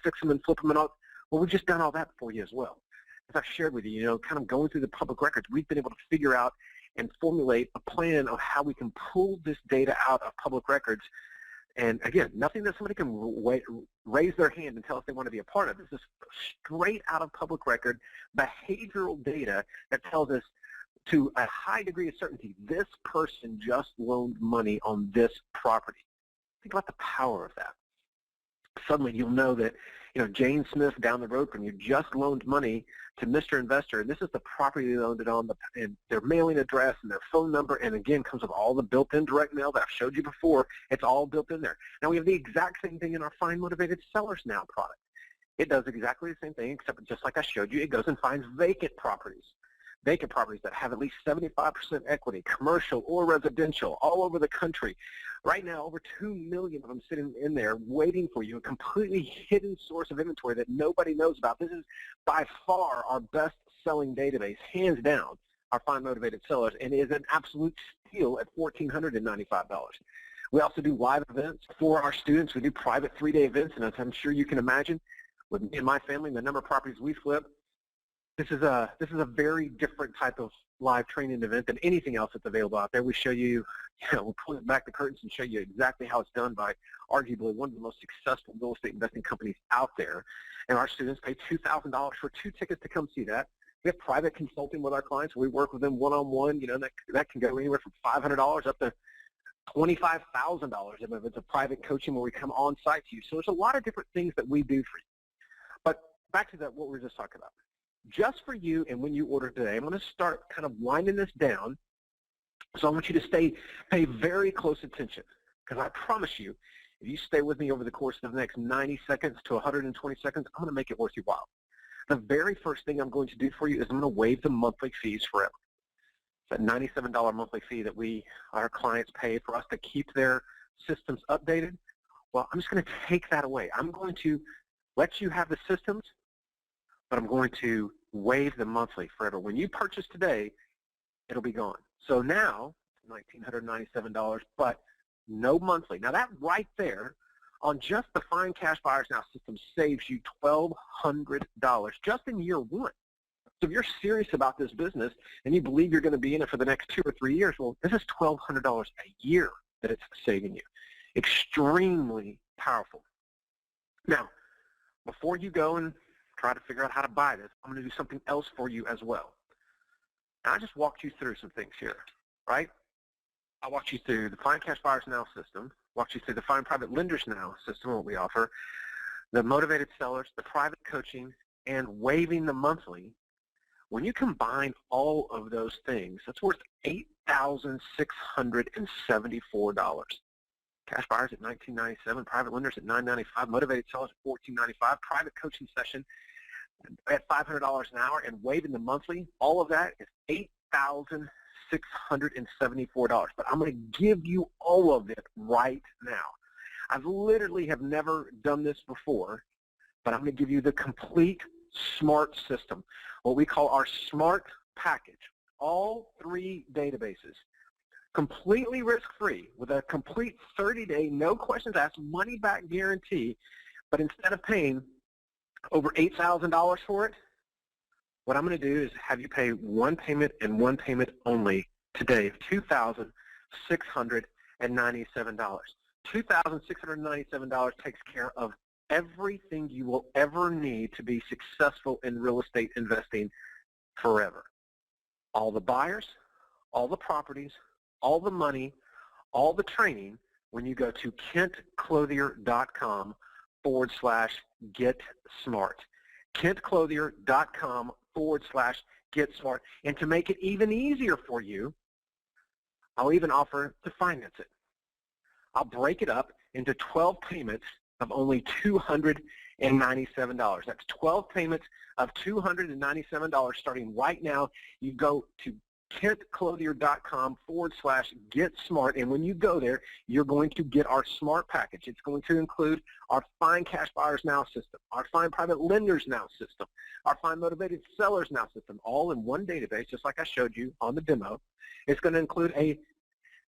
fix them and flip them and all, well, we've just done all that for you as well. As I've shared with you, kind of going through the public records, we've been able to figure out and formulate a plan of how we can pull this data out of public records. And again, nothing that somebody can raise their hand and tell us they want to be a part of. This is straight out of public record behavioral data that tells us to a high degree of certainty, this person just loaned money on this property. Think about the power of that. Suddenly you'll know that, Jane Smith down the road from you just loaned money to Mr. Investor, and this is the property they loaned it on, and their mailing address and their phone number, and again, comes with all the built-in direct mail that I've showed you before. It's all built in there. Now, we have the exact same thing in our Find Motivated Sellers Now product. It does exactly the same thing, except just like I showed you, it goes and finds vacant properties. vacant properties that have at least 75% equity, commercial or residential, all over the country. Right now, over 2 million of them sitting in there waiting for you, a completely hidden source of inventory that nobody knows about. This is by far our best-selling database, hands down, our Find Motivated Sellers, and is an absolute steal at $1,495. We also do live events for our students. We do private 3-day events, and as I'm sure you can imagine, with me and my family, the number of properties we flip, this is a very different type of live training event than anything else that's available out there. We show you, we'll pull back the curtains and show you exactly how it's done by arguably one of the most successful real estate investing companies out there. And our students pay $2,000 for 2 tickets to come see that. We have private consulting with our clients. We work with them one-on-one. You know, that can go anywhere from $500 up to $25,000 if it's a private coaching where we come on site to you. So there's a lot of different things that we do for you. But back to what we were just talking about. Just for you and when you order today, I'm going to start kind of winding this down. So I want you to pay very close attention, because I promise you, if you stay with me over the course of the next 90 seconds to 120 seconds, I'm going to make it worth your while. The very first thing I'm going to do for you is I'm going to waive the monthly fees forever. It's that $97 monthly fee that our clients pay for us to keep their systems updated. Well, I'm just going to take that away. I'm going to let you have the systems, but I'm going to waive the monthly forever. When you purchase today, it'll be gone. So now, $1,997, but no monthly. Now that right there, on just the Find Cash Buyers Now system, saves you $1,200 just in year 1. So if you're serious about this business and you believe you're going to be in it for the next 2 or 3 years, well, this is $1,200 a year that it's saving you. Extremely powerful. Now, before you go and try to figure out how to buy this, I'm going to do something else for you as well. Now, I just walked you through some things here, right? I walked you through the Find Cash Buyers Now system, walked you through the Find Private Lenders Now system, what we offer, the Motivated Sellers, the private coaching, and waiving the monthly. When you combine all of those things, that's worth $8,674. Cash buyers at $1,997, private lenders at $995, motivated sellers at $1,495, private coaching session at $500 an hour, and waiving the monthly. All of that is $8,674. But I'm going to give you all of it right now. I literally have never done this before, but I'm going to give you the complete SMART system, what we call our SMART package. All 3 databases, completely risk-free, with a complete 30-day, no questions asked, money-back guarantee. But instead of paying over $8,000 for it, what I'm going to do is have you pay one payment and one payment only today of $2,697. $2,697 takes care of everything you will ever need to be successful in real estate investing forever. All the buyers, all the properties, all the money, all the training when you go to kentclothier.com/GetSmart. kentclothier.com/GetSmart. And to make it even easier for you, I'll even offer to finance it. I'll break it up into 12 payments of only $297. That's 12 payments of $297 starting right now. You go to kentclothier.com/GetSmart, and when you go there, you're going to get our SMART package. It's going to include our Find Cash Buyers Now system, our Find Private Lenders Now system, our Find Motivated Sellers Now system, all in one database, just like I showed you on the demo. It's going to include a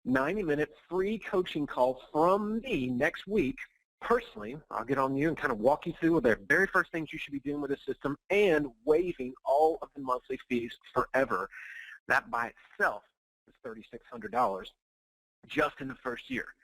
90-minute free coaching call from me next week. Personally, I'll get on you and kind of walk you through the very first things you should be doing with the system and waiving all of the monthly fees forever. That by itself is $3,600 just in the first year.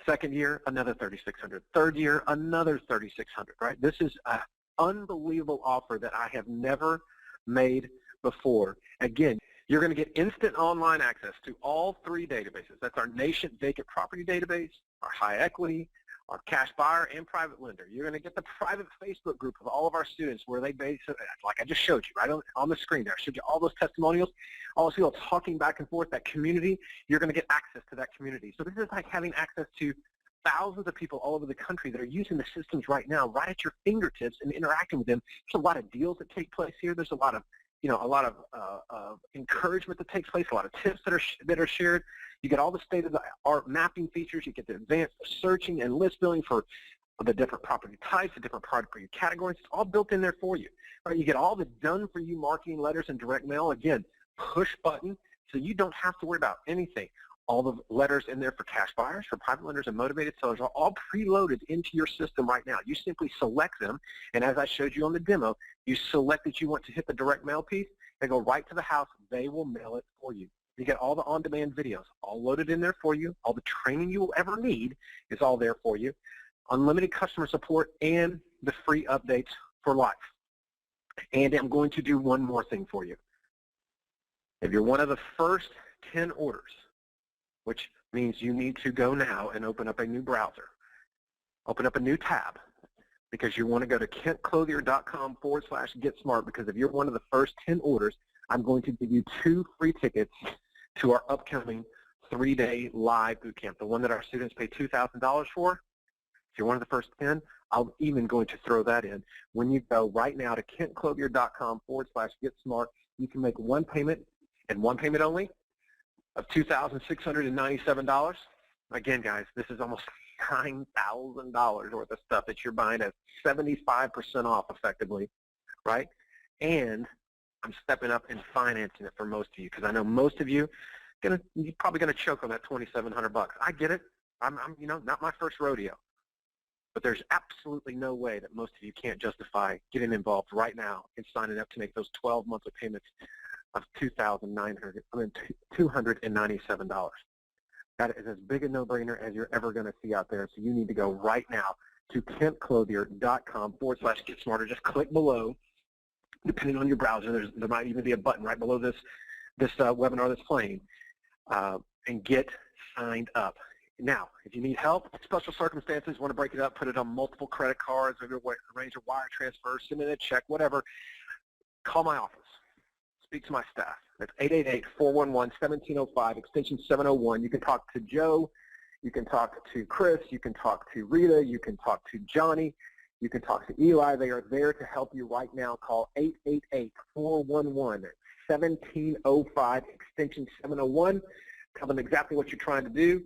Second year, another $3,600. Third year, another $3,600, right? This is an unbelievable offer that I have never made before. Again, you're going to get instant online access to all 3 databases. That's our Nation Vacant Property Database, our High Equity, our Cash Buyer, and Private Lender. You're going to get the private Facebook group of all of our students where they base it, like I just showed you, right on the screen there. I showed you all those testimonials, all those people talking back and forth, that community. You're going to get access to that community. So this is like having access to thousands of people all over the country that are using the systems right now, right at your fingertips and interacting with them. There's a lot of deals that take place here. There's a lot of a lot of encouragement that takes place, a lot of tips that are shared. You get all the state-of-the-art mapping features. You get the advanced searching and list building for the different property types, the different property categories. It's all built in there for you. Right? You get all the done-for-you marketing letters and direct mail. Again, push button, so you don't have to worry about anything. All the letters in there for cash buyers, for private lenders, and motivated sellers are all preloaded into your system right now. You simply select them, and as I showed you on the demo, you select that you want to hit the direct mail piece. They go right to the house. They will mail it for you. You get all the on-demand videos all loaded in there for you. All the training you will ever need is all there for you. Unlimited customer support and the free updates for life. And I'm going to do one more thing for you. If you're one of the first 10 orders, which means you need to go now and open up a new browser, open up a new tab, because you want to go to kentclothier.com/getsmart, because if you're one of the first 10 orders, I'm going to give you 2 free tickets to our upcoming 3-day live boot camp, the one that our students pay $2,000 for. If you're one of the first 10, I'm even going to throw that in. When you go right now to kentclothier.com/getsmart, you can make one payment, and one payment only, of $2,697. Again, guys, this is almost $9,000 worth of stuff that you're buying at 75% off effectively, right? And I'm stepping up and financing it for most of you, because I know most of you you're probably going to choke on that $2,700. I get it. I'm not my first rodeo. But there's absolutely no way that most of you can't justify getting involved right now and signing up to make those 12 monthly payments of $297. That is as big a no-brainer as you're ever going to see out there. So you need to go right now to kentclothier.com/getsmarter. Just click below, depending on your browser. There might even be a button right below this webinar that's playing, and get signed up. Now, if you need help, special circumstances, want to break it up, put it on multiple credit cards, arrange a wire transfer, send in a check, whatever, call my office. Speak to my staff. That's 888-411-1705, extension 701. You can talk to Joe. You can talk to Chris. You can talk to Rita. You can talk to Johnny. You can talk to Eli. They are there to help you right now. Call 888-411-1705, extension 701. Tell them exactly what you're trying to do.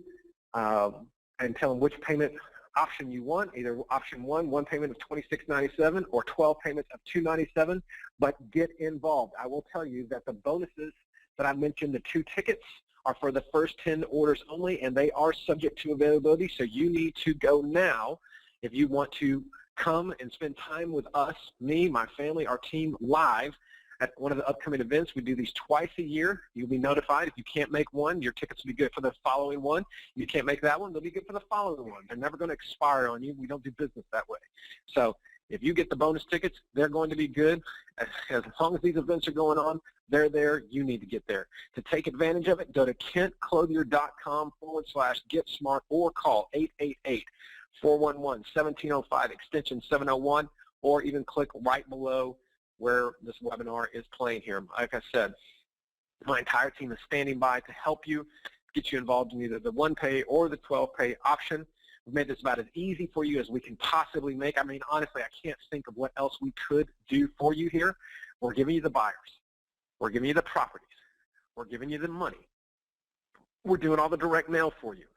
And tell them which payment option you want, either option one payment of $26.97 or 12 payments of $297, but get involved. I will tell you that the bonuses that I mentioned, the 2 tickets, are for the first 10 orders only, and they are subject to availability, so you need to go now if you want to come and spend time with us, me, my family, our team, live at one of the upcoming events. We do these twice a year. You'll be notified. If you can't make one, your tickets will be good for the following one. If you can't make that one, they'll be good for the following one. They're never going to expire on you. We don't do business that way. So if you get the bonus tickets, they're going to be good. As long as these events are going on, they're there. You need to get there. To take advantage of it, go to kentclothier.com/getsmart or call 888-411-1705, extension 701, or even click right below where this webinar is playing here. Like I said, my entire team is standing by to help you, get you involved in either the 1-pay or the 12-pay option. We've made this about as easy for you as we can possibly make. I mean, honestly, I can't think of what else we could do for you here. We're giving you the buyers. We're giving you the properties. We're giving you the money. We're doing all the direct mail for you.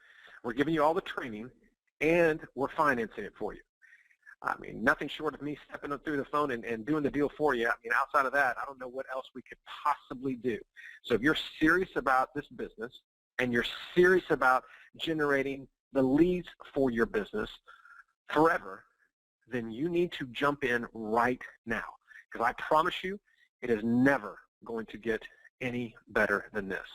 We're giving you all the training, and we're financing it for you. I mean, nothing short of me stepping up through the phone and doing the deal for you. I mean, outside of that, I don't know what else we could possibly do. So if you're serious about this business and you're serious about generating the leads for your business forever, then you need to jump in right now. Because I promise you, it is never going to get any better than this.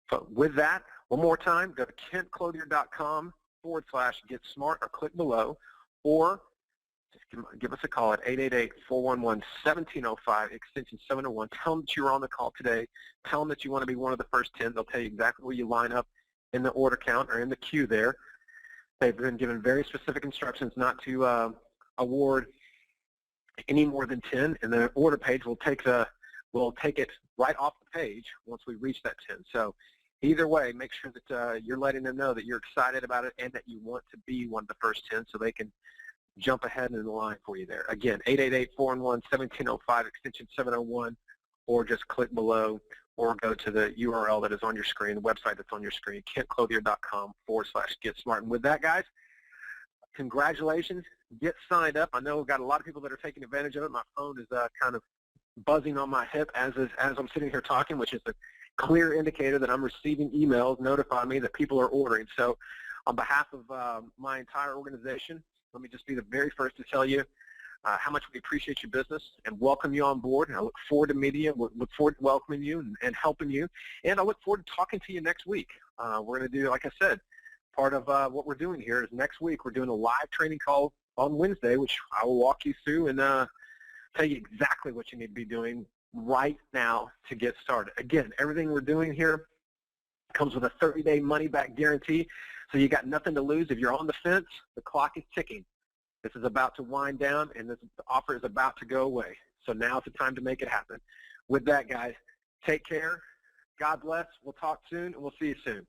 So with that, one more time, go to kentclothier.com/getsmart or click below, or just give us a call at 888-411-1705, extension 701. Tell them that you were on the call today. Tell them that you want to be one of the first 10. They'll tell you exactly where you line up in the order count or in the queue there. They've been given very specific instructions not to award any more than 10, and the order page will take it right off the page once we reach that 10. So either way, make sure that you're letting them know that you're excited about it and that you want to be one of the first 10 so they can jump ahead in the line for you there. Again, 888-411-1705, extension 701, or just click below or go to the URL that is on your screen, the website that's on your screen, kentclothier.com/get smart. And with that, guys, congratulations. Get signed up. I know we've got a lot of people that are taking advantage of it. My phone is kind of buzzing on my hip as I'm sitting here talking, which is a clear indicator that I'm receiving emails notifying me that people are ordering. So on behalf of my entire organization, let me just be the very first to tell you how much we appreciate your business and welcome you on board. And I look forward to meeting you, look forward to welcoming you and helping you. And I look forward to talking to you next week. We're going to do, like I said, part of what we're doing here is next week we're doing a live training call on Wednesday, which I will walk you through and tell you exactly what you need to be doing right now to get started. Again, everything we're doing here comes with a 30-day money-back guarantee, so you got nothing to lose. If you're on the fence, the clock is ticking. This is about to wind down, and the offer is about to go away. So now's the time to make it happen. With that, guys, take care. God bless. We'll talk soon, and we'll see you soon.